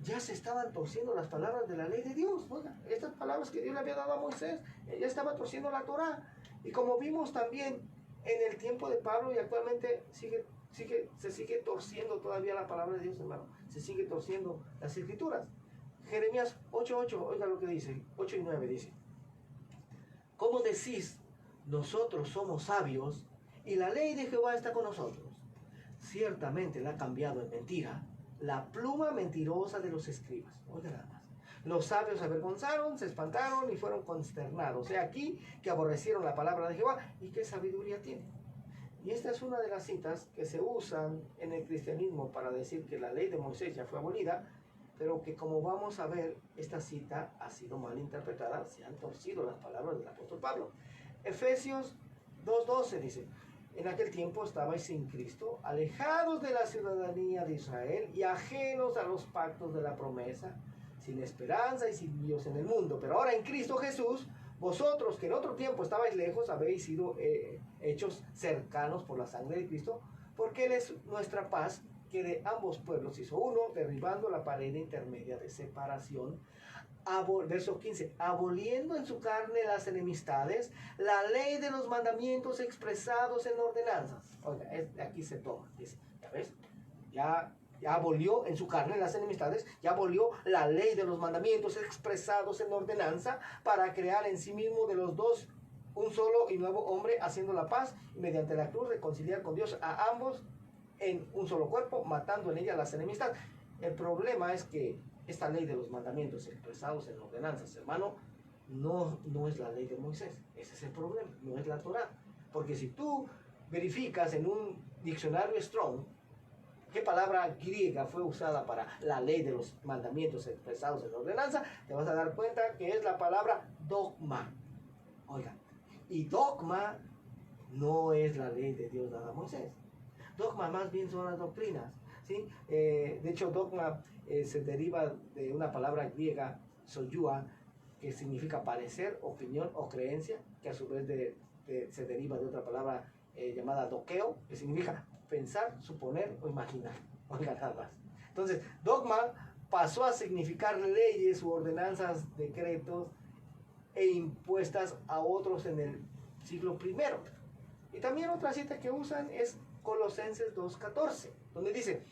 ya se estaban torciendo las palabras de la ley de Dios. Oiga, estas palabras que Dios le había dado a Moisés, ya estaba torciendo la Torá. Y como vimos también en el tiempo de Pablo, y actualmente se sigue torciendo todavía la palabra de Dios, hermano. Se sigue torciendo las escrituras. Jeremías 8:8, oiga lo que dice, 8 y 9 dice: ¿cómo decís, nosotros somos sabios y la ley de Jehová está con nosotros? Ciertamente la ha cambiado en mentira la pluma mentirosa de los escribas. Oiga nada más. Los sabios se avergonzaron, se espantaron y fueron consternados. He aquí que aborrecieron la palabra de Jehová. ¿Y qué sabiduría tienen? Y esta es una de las citas que se usan en el cristianismo para decir que la ley de Moisés ya fue abolida, pero que, como vamos a ver, esta cita ha sido mal interpretada, se han torcido las palabras del apóstol Pablo. Efesios 2:12 dice: en aquel tiempo estabais sin Cristo, alejados de la ciudadanía de Israel y ajenos a los pactos de la promesa, sin esperanza y sin Dios en el mundo. Pero ahora en Cristo Jesús, vosotros que en otro tiempo estabais lejos, habéis sido hechos cercanos por la sangre de Cristo, porque Él es nuestra paz, que de ambos pueblos hizo uno, derribando la pared intermedia de separación. Verso 15: aboliendo en su carne las enemistades, la ley de los mandamientos expresados en ordenanzas. Oiga, aquí se toma, dice, ¿ya ves? Ya abolió en su carne las enemistades, ya abolió la ley de los mandamientos expresados en ordenanza, para crear en sí mismo de los dos un solo y nuevo hombre, haciendo la paz, y mediante la cruz reconciliar con Dios a ambos en un solo cuerpo, matando en ella las enemistades. El problema es que esta ley de los mandamientos expresados en ordenanzas, hermano, no es la ley de Moisés. Ese es el problema, no es la Torá. Porque si tú verificas en un diccionario Strong qué palabra griega fue usada para la ley de los mandamientos expresados en ordenanza, te vas a dar cuenta que es la palabra dogma. Oiga, y dogma no es la ley de Dios dada a Moisés. Dogma más bien son las doctrinas, ¿sí? De hecho, dogma se deriva de una palabra griega, soyua, que significa parecer, opinión o creencia, que a su vez se deriva de otra palabra llamada dokeo, que significa pensar, suponer o imaginar. Oiga, nada más. Entonces, dogma pasó a significar leyes u ordenanzas, decretos e impuestas a otros en el siglo I. Y también otra cita que usan es Colosenses 2:14, donde dice: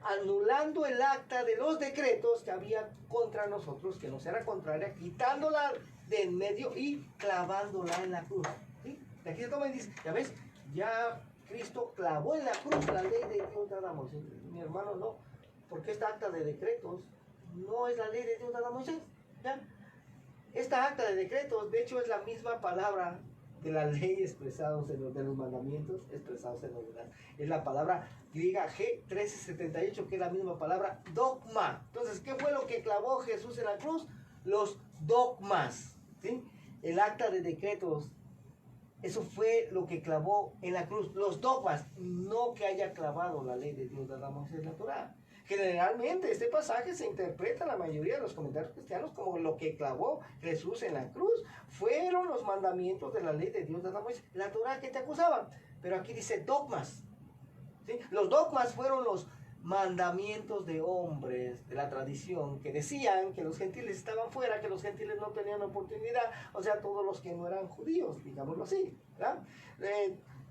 anulando el acta de los decretos que había contra nosotros, que nos era contraria, quitándola de en medio y clavándola en la cruz. ¿Sí? De aquí se toma y dice, ya ves, ya Cristo clavó en la cruz la ley de Dios dada a Moisés. Mi hermano, no, porque esta acta de decretos no es la ley de Dios dada a Moisés. ¿Ya? Esta acta de decretos, de hecho, es la misma palabra de la ley expresados de los mandamientos expresados en ordenanza. Es la palabra griega G1378, que es la misma palabra dogma. Entonces, ¿qué fue lo que clavó Jesús en la cruz? Los dogmas, ¿sí? El acta de decretos, eso fue lo que clavó en la cruz, los dogmas, no que haya clavado la ley de Dios dada a Moisés, la Torá. Generalmente este pasaje se interpreta en la mayoría de los comentarios cristianos como lo que clavó Jesús en la cruz fueron los mandamientos de la ley de Dios dada a Moisés, la Torá que te acusaban. Pero aquí dice dogmas, ¿sí? Los dogmas fueron los mandamientos de hombres de la tradición que decían que los gentiles estaban fuera, que los gentiles no tenían oportunidad, o sea, todos los que no eran judíos, digámoslo así, ¿verdad?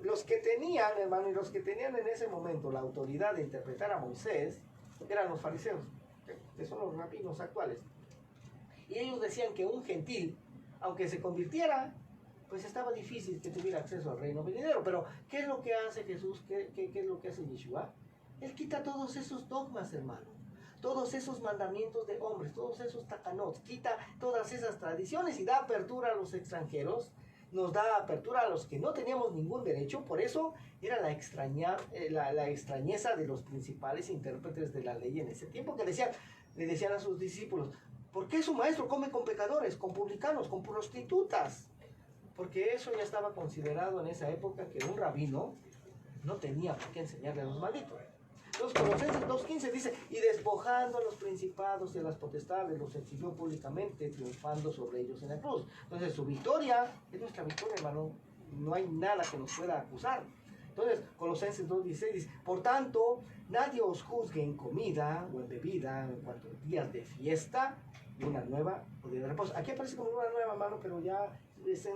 los que tenían, hermano, y los que tenían en ese momento la autoridad de interpretar a Moisés, eran los fariseos, que son los rabinos actuales. Y ellos decían que un gentil, aunque se convirtiera, pues estaba difícil que tuviera acceso al reino venidero. Pero, ¿qué es lo que hace Jesús? ¿Qué es lo que hace Yeshua? Él quita todos esos dogmas, hermano. Todos esos mandamientos de hombres, todos esos takanot, quita todas esas tradiciones y da apertura a los extranjeros, nos da apertura a los que no teníamos ningún derecho. Por eso era la extrañeza de los principales intérpretes de la ley en ese tiempo, que le decían a sus discípulos, ¿por qué su maestro come con pecadores, con publicanos, con prostitutas? Porque eso ya estaba considerado en esa época, que un rabino no tenía por qué enseñarle a los malditos. Entonces Colosenses 2:15 dice, y despojando a los principados y a las potestades, los exhibió públicamente, triunfando sobre ellos en la cruz. Entonces su victoria es nuestra victoria, hermano. No hay nada que nos pueda acusar. Entonces Colosenses 2:16 dice, por tanto, nadie os juzgue en comida o en bebida, en cuanto a días de fiesta, luna nueva o día de reposo. Aquí aparece como luna nueva, hermano, pero ya es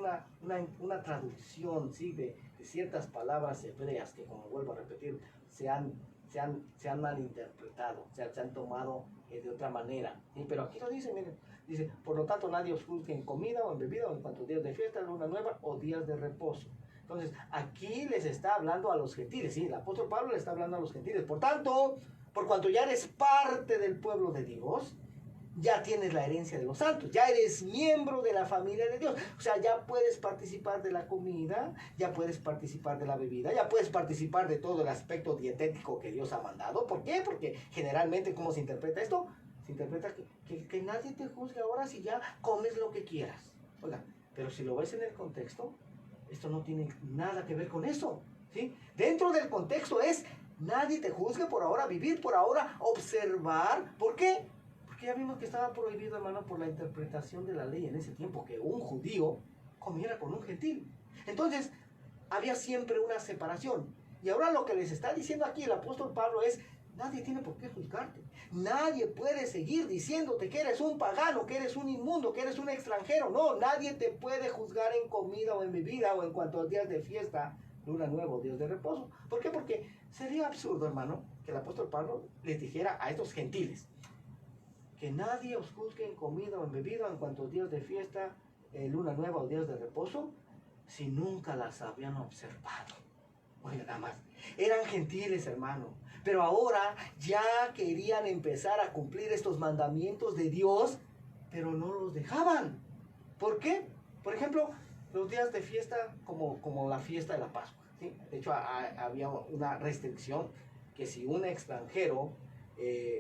una traducción, ¿sí? de ciertas palabras hebreas que, como vuelvo a repetir, se han malinterpretado, se han tomado de otra manera, ¿sí? Pero aquí lo dice, miren, dice, por lo tanto nadie os juzgue en comida o en bebida o en cuanto a días de fiesta, luna nueva o días de reposo. Entonces aquí les está hablando a los gentiles, ¿sí? El apóstol Pablo le está hablando a los gentiles. Por tanto, por cuanto ya eres parte del pueblo de Dios, ya tienes la herencia de los santos, ya eres miembro de la familia de Dios. O sea, ya puedes participar de la comida, ya puedes participar de la bebida, ya puedes participar de todo el aspecto dietético que Dios ha mandado. ¿Por qué? Porque generalmente, ¿cómo se interpreta esto? Se interpreta que nadie te juzgue ahora si ya comes lo que quieras. Oiga, pero si lo ves en el contexto, esto no tiene nada que ver con eso, ¿sí? Dentro del contexto es, nadie te juzgue por ahora vivir, por ahora observar. ¿Por qué? Ya vimos que estaba prohibido, hermano, por la interpretación de la ley en ese tiempo, que un judío comiera con un gentil. Entonces, había siempre una separación. Y ahora lo que les está diciendo aquí el apóstol Pablo es, nadie tiene por qué juzgarte. Nadie puede seguir diciéndote que eres un pagano, que eres un inmundo, que eres un extranjero. No, nadie te puede juzgar en comida o en bebida o en cuanto a días de fiesta, luna nueva o días de reposo. ¿Por qué? Porque sería absurdo, hermano, que el apóstol Pablo les dijera a estos gentiles, que nadie os juzgue en comida o en bebida en cuanto a días de fiesta, luna nueva o días de reposo, si nunca las habían observado. Oiga, nada más. Eran gentiles, hermano. Pero ahora ya querían empezar a cumplir estos mandamientos de Dios, pero no los dejaban. ¿Por qué? Por ejemplo, los días de fiesta como la fiesta de la Pascua, ¿sí? De hecho, había una restricción que si un extranjero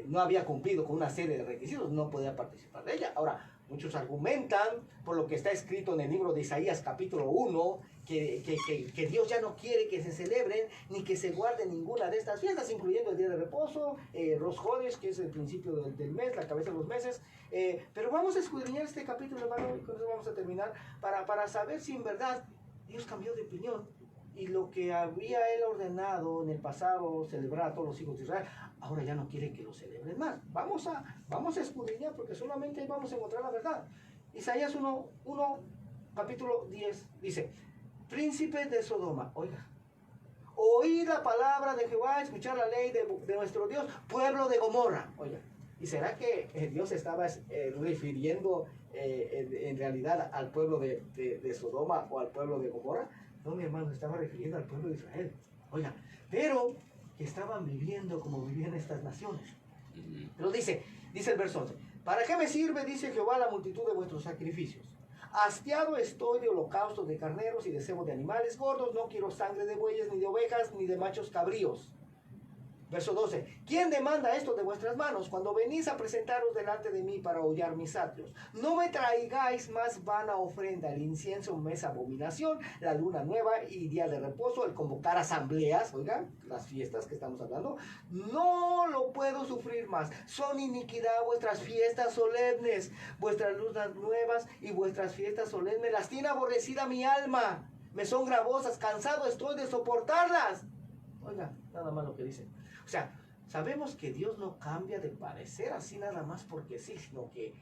no había cumplido con una serie de requisitos, no podía participar de ella. Ahora, muchos argumentan, por lo que está escrito en el libro de Isaías capítulo 1, que Dios ya no quiere que se celebren ni que se guarden ninguna de estas fiestas, incluyendo el día de reposo, Rosh Hodesh, que es el principio del mes, la cabeza de los meses. Pero vamos a escudriñar este capítulo, hermano, y con eso vamos a terminar, para saber si en verdad Dios cambió de opinión. Y lo que había él ordenado en el pasado, celebrar a todos los hijos de Israel, ahora ya no quiere que lo celebren más. Vamos a escudriñar, porque solamente ahí vamos a encontrar la verdad. Isaías 1, capítulo 10, dice, príncipes de Sodoma, oiga, oíd la palabra de Jehová, escuchar la ley de nuestro Dios, pueblo de Gomorra. Oiga, ¿y será que Dios estaba refiriendo en realidad al pueblo de Sodoma o al pueblo de Gomorra? No, mi hermano, estaba refiriendo al pueblo de Israel. Oiga, pero que estaban viviendo como vivían estas naciones. Pero dice el verso 11, ¿para qué me sirve, dice Jehová, la multitud de vuestros sacrificios? Hastiado estoy de holocaustos de carneros y de cebo de animales gordos, no quiero sangre de bueyes, ni de ovejas, ni de machos cabríos. Verso 12, ¿quién demanda esto de vuestras manos cuando venís a presentaros delante de mí para hollar mis atrios? No me traigáis más vana ofrenda, el incienso me es abominación, la luna nueva y día de reposo, el convocar asambleas, oigan, las fiestas que estamos hablando, no lo puedo sufrir más. Son iniquidad vuestras fiestas solemnes, vuestras lunas nuevas y vuestras fiestas solemnes, las tiene aborrecida mi alma, me son gravosas, cansado estoy de soportarlas. Oiga, nada más lo que dice. O sea, sabemos que Dios no cambia de parecer así nada más porque sí, sino que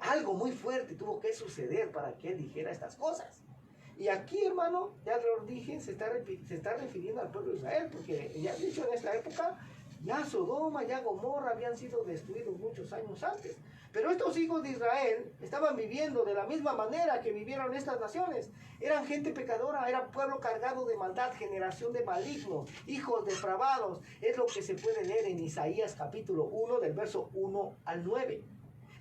algo muy fuerte tuvo que suceder para que Él dijera estas cosas. Y aquí, hermano, ya lo dije, se está refiriendo al pueblo de Israel, porque ya han dicho en esta época, ya Sodoma, ya Gomorra habían sido destruidos muchos años antes. Pero estos hijos de Israel estaban viviendo de la misma manera que vivieron estas naciones. Eran gente pecadora, era pueblo cargado de maldad, generación de malignos, hijos depravados. Es lo que se puede leer en Isaías capítulo 1 del verso 1 al 9.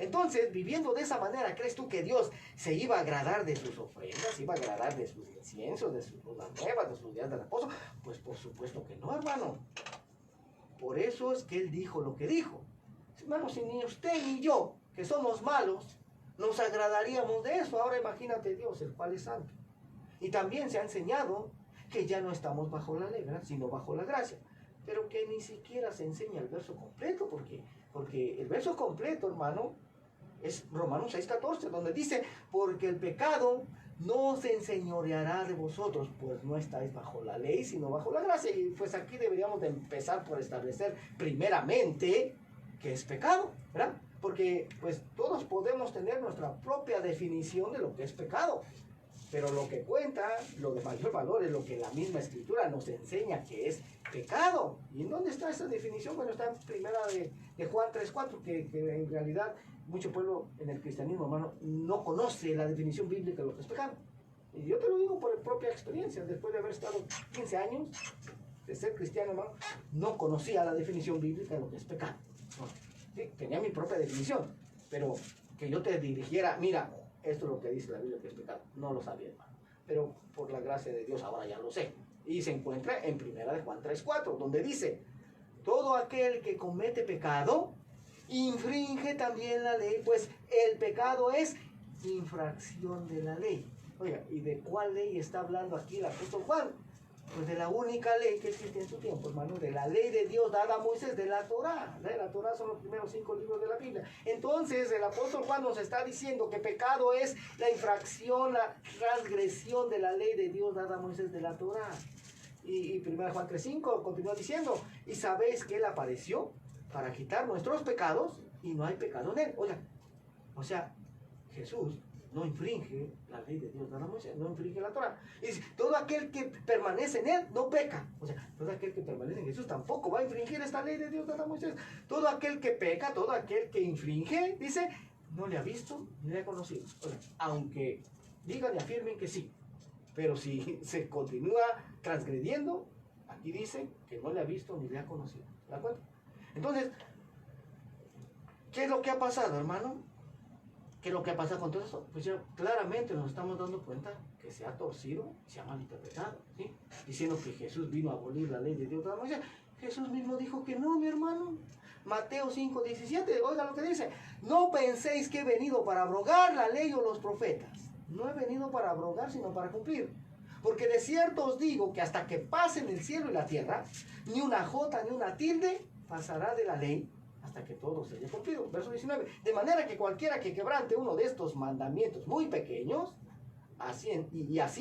Entonces, viviendo de esa manera, ¿crees tú que Dios se iba a agradar de sus ofrendas, iba a agradar de sus inciensos, de sus lunas nuevas, de sus días de reposo? Pues por supuesto que no, hermano. Por eso es que Él dijo lo que dijo. Hermano, si ni usted ni yo, que somos malos, nos agradaríamos de eso. Ahora imagínate Dios, el cual es santo. Y también se ha enseñado que ya no estamos bajo la ley, ¿verdad?, sino bajo la gracia. Pero que ni siquiera se enseña el verso completo, porque el verso completo, hermano, es Romanos 6:14, donde dice, porque el pecado no se enseñoreará de vosotros, pues no estáis bajo la ley, sino bajo la gracia. Y pues aquí deberíamos de empezar por establecer primeramente qué es pecado, ¿verdad? Porque pues todos podemos tener nuestra propia definición de lo que es pecado. Pero lo que cuenta, lo de mayor valor, es lo que la misma Escritura nos enseña que es pecado. ¿Y en dónde está esa definición? Bueno, está en primera de Juan 3:4, que en realidad mucho pueblo en el cristianismo, hermano, no conoce la definición bíblica de lo que es pecado. Y yo te lo digo por propia experiencia, después de haber estado 15 años de ser cristiano, hermano, no conocía la definición bíblica de lo que es pecado. No, sí, tenía mi propia definición, pero que yo te dirigiera, mira, esto es lo que dice la Biblia que es pecado, no lo sabía, hermano. Pero por la gracia de Dios ahora ya lo sé. Y se encuentra en primera de Juan 3:4, donde dice, todo aquel que comete pecado, infringe también la ley, pues el pecado es infracción de la ley. Oiga, ¿y de cuál ley está hablando aquí el apóstol Juan? Pues de la única ley que existe en su tiempo, hermano, de la ley de Dios dada a Moisés, de la Torá. La Torá son los primeros 5 libros de la Biblia. Entonces el apóstol Juan nos está diciendo que pecado es la infracción, la transgresión de la ley de Dios dada a Moisés, de la Torá. Y 1 Juan 3:5 continúa diciendo, y sabéis que Él apareció para quitar nuestros pecados y no hay pecado en Él. Oiga, o sea, Jesús no infringe la ley de Dios, no infringe la Torah. Y dice, todo aquel que permanece en Él no peca. O sea, todo aquel que permanece en Jesús tampoco va a infringir esta ley de Dios dada a Moisés. Todo aquel que peca, todo aquel que infringe, dice, no le ha visto ni le ha conocido. O sea, aunque digan y afirmen que sí, pero si se continúa transgrediendo, aquí dice que no le ha visto ni le ha conocido. ¿De acuerdo? Entonces, ¿qué es lo que ha pasado, hermano? ¿Qué es lo que ha pasado con todo eso? Pues ya claramente nos estamos dando cuenta que se ha torcido, se ha malinterpretado, ¿sí? Diciendo que Jesús vino a abolir la ley de Dios. Jesús mismo dijo que no, mi hermano. Mateo 5:17, oiga lo que dice. No penséis que he venido para abrogar la ley o los profetas. No he venido para abrogar, sino para cumplir. Porque de cierto os digo que hasta que pasen el cielo y la tierra, ni una jota ni una tilde pasará de la ley hasta que todo se haya cumplido. Verso 19. De manera que cualquiera que quebrante uno de estos mandamientos muy pequeños, así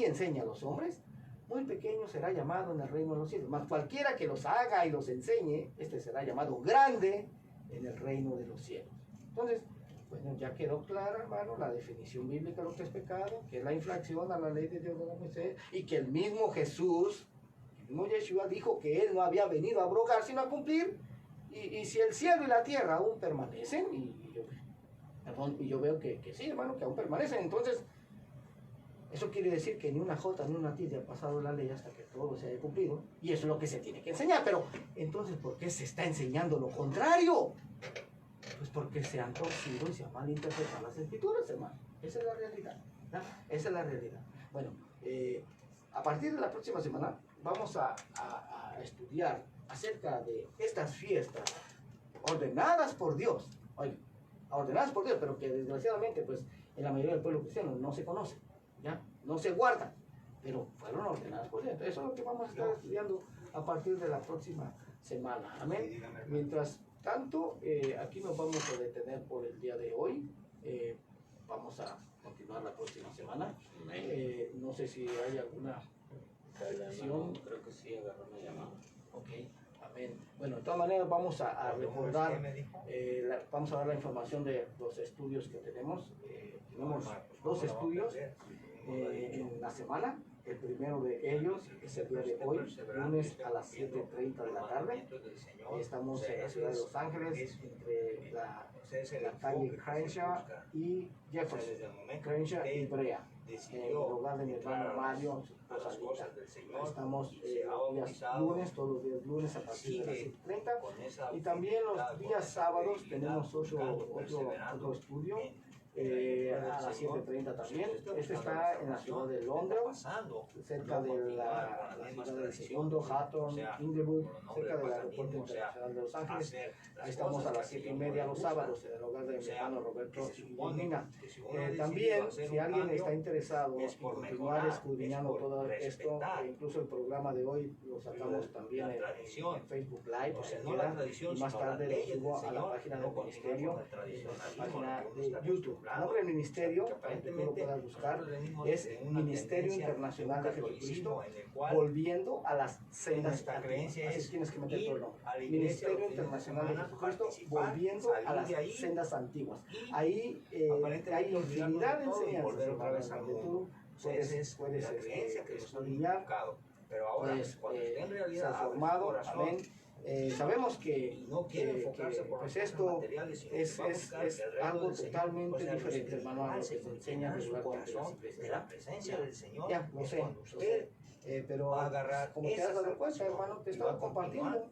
enseña a los hombres, muy pequeño será llamado en el reino de los cielos. Mas cualquiera que los haga y los enseñe, este será llamado grande en el reino de los cielos. Entonces, bueno, ya quedó clara, hermano, la definición bíblica de lo que es pecado, que es la infracción a la ley de Dios de Moisés, y que el mismo Jesús, el mismo Yeshua, dijo que Él no había venido a abrogar, sino a cumplir. Y si el cielo y la tierra aún permanecen, y yo veo que sí, hermano, que aún permanecen, entonces, eso quiere decir que ni una jota ni una tilde ha pasado la ley hasta que todo se haya cumplido, y eso es lo que se tiene que enseñar. Pero, entonces, ¿por qué se está enseñando lo contrario? Pues porque se han torcido y se han malinterpretado las escrituras, hermano. Esa es la realidad, ¿no? Esa es la realidad. Bueno, a partir de la próxima semana vamos a estudiar acerca de estas fiestas ordenadas por Dios. Oye, ordenadas por Dios, pero que desgraciadamente, pues, en la mayoría del pueblo cristiano no se conocen, ¿ya? No se guardan, pero fueron ordenadas por Dios. Entonces, eso es lo que vamos a estar estudiando a partir de la próxima semana. Amén. Mientras tanto, aquí nos vamos a detener por el día de hoy. Vamos a continuar la próxima semana. No sé si hay alguna petición. Creo que sí, agarró una llamada. Ok, amén. Bueno, de todas maneras vamos a recordar, vamos a dar la información de los estudios que tenemos. Tenemos 2 estudios. en la semana. El primero de ellos es el día de hoy, lunes a las 7:30 de la tarde. Estamos en la ciudad de Los Ángeles, entre la calle Crenshaw y Jefferson, Crenshaw y Brea, en el hogar de mi hermano Mario. Estamos los días lunes, todos los días lunes a partir de las 7:30. Y también los días sábados tenemos otro estudio. A las 7:30 también. Este está en la ciudad de Londres, cerca de la ciudad del segundo, Hatton, Inglewood, cerca del aeropuerto internacional de Los Ángeles. Ahí estamos a las 7:30 los sábados en el hogar de mi hermano Roberto y Guillermina. También, si alguien está interesado en continuar escudriñando todo esto, incluso el programa de hoy lo sacamos también en Facebook Live, y más tarde lo subo a la página del ministerio, a la página de YouTube. El nombre del ministerio, para que tú lo puedas buscar, es Ministerio Internacional de Jesucristo, volviendo a las sendas antiguas. Así tienes que meter todo el nombre. Ministerio Internacional de Jesucristo, volviendo a las sendas antiguas. Ahí hay infinidad de enseñanzas, hermanos, donde tú puedes estudiar, puedes ser formado. Amén. Sabemos que pues esto es algo totalmente diferente, hermano, a lo que se enseña regularmente en la presencia del Señor. Ya, lo sé. Pero como te has dado cuenta, hermano, te estaba compartiendo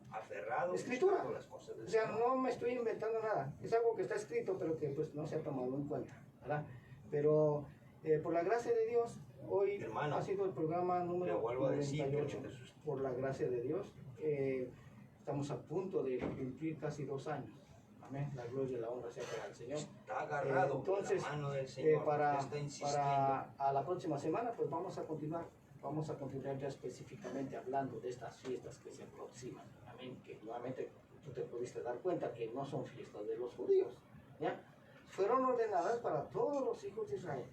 escritura. O sea, no me estoy inventando nada. Es algo que está escrito, pero que pues no se ha tomado en cuenta, ¿verdad? Pero por la gracia de Dios, hoy ha sido el programa número 98. Por la gracia de Dios. Estamos a punto de cumplir casi 2 años. Amén. La gloria y la honra sea para el Señor. Entonces, para a la próxima semana, pues vamos a continuar ya específicamente hablando de estas fiestas que se aproximan. Amén. Que nuevamente tú te pudiste dar cuenta que no son fiestas de los judíos. ¿Ya? Fueron ordenadas para todos los hijos de Israel.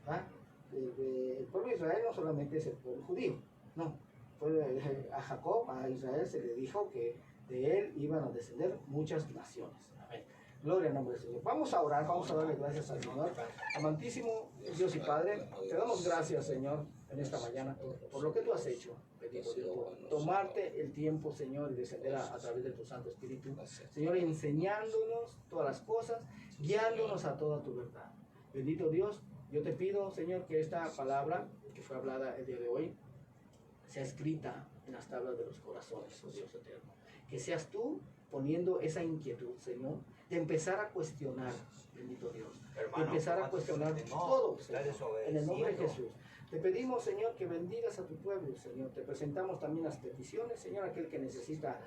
¿Ya? El pueblo de Israel no solamente es el pueblo judío, no. A Jacob, a Israel, se le dijo que de él iban a descender muchas naciones. Amén. Gloria al nombre del Señor. Vamos a orar, vamos a darle gracias al Señor. Amantísimo Dios y Padre, te damos gracias, Señor, en esta mañana por lo que tú has hecho. Bendito Dios, por tomarte el tiempo, Señor, y descender a través de tu Santo Espíritu. Señor, enseñándonos todas las cosas, guiándonos a toda tu verdad. Bendito Dios, yo te pido, Señor, que esta palabra que fue hablada el día de hoy sea escrita en las tablas de los corazones, oh Dios eterno. Que seas tú poniendo esa inquietud, Señor, de empezar a cuestionar, bendito Dios, de empezar a cuestionar todo, Señor, en el nombre de Jesús. Te pedimos, Señor, que bendigas a tu pueblo, Señor. Te presentamos también las peticiones, Señor, aquel que necesita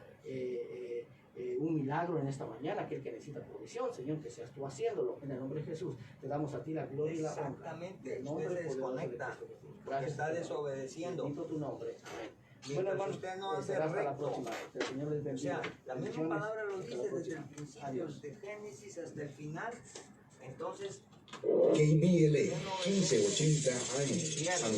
un milagro en esta mañana, aquel que necesita provisión, Señor, que seas tú haciéndolo. En el nombre de Jesús, te damos a ti la gloria y la honra. Exactamente, usted se desconecta, porque está desobedeciendo. Bendito tu nombre. Amén. Bueno, hermano, usted no hace será hasta la recto. próxima. Que el Señor les bendiga. O sea, la misma palabra lo dice desde el principio, de Génesis hasta el final. Entonces, KBLA 1580 AM.